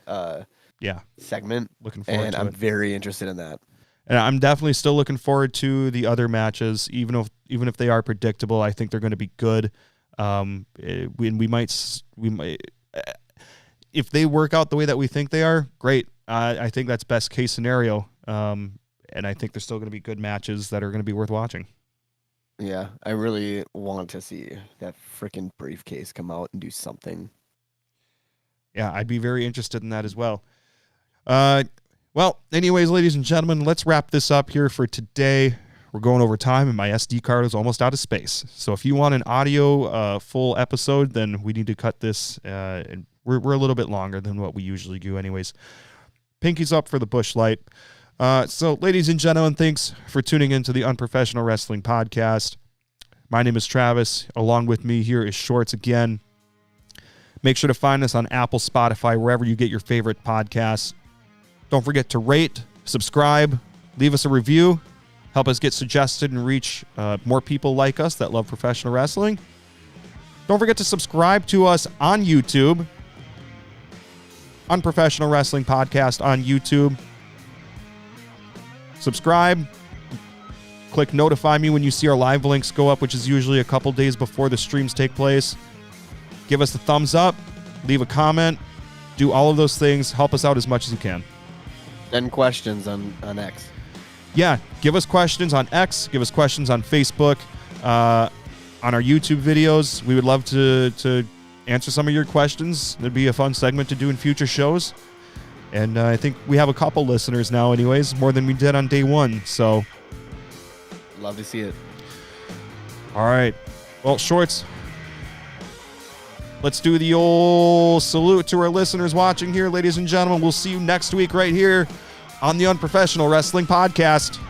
segment. Looking forward and to I'm it. very interested in that. And I'm definitely still looking forward to the other matches, even if they are predictable. I think they're going to be good. We might if they work out the way that we think they are, great. I think that's best case scenario. And I think there's still going to be good matches that are going to be worth watching. Yeah, I really want to see that freaking briefcase come out and do something. Yeah, I'd be very interested in that as well. Well, anyways, ladies and gentlemen, let's wrap this up here for today. We're going over time, and my SD card is almost out of space. So if you want an audio full episode, then we need to cut this. And we're a little bit longer than what we usually do anyways. Pinky's up for the Busch Light. So, ladies and gentlemen, thanks for tuning into the Unprofessional Wrestling Podcast. My name is Travis. Along with me here is Schwartz again. Make sure to find us on Apple, Spotify, wherever you get your favorite podcasts. Don't forget to rate, subscribe, leave us a review. Help us get suggested and reach more people like us that love professional wrestling. Don't forget to subscribe to us on YouTube. Unprofessional Wrestling Podcast on YouTube. Subscribe. Click notify me when you see our live links go up, which is usually a couple days before the streams take place. Give us a thumbs up. Leave a comment. Do all of those things. Help us out as much as you can. Send questions on X. Yeah, give us questions on X. Give us questions on Facebook. On our YouTube videos. We would love to answer some of your questions. It'd be a fun segment to do in future shows. And I think we have a couple listeners now anyways, more than we did on day one. So, love to see it. All right. Well, Schwartz, let's do the old salute to our listeners watching here, ladies and gentlemen. We'll see you next week right here on the Unprofessional Wrestling Podcast.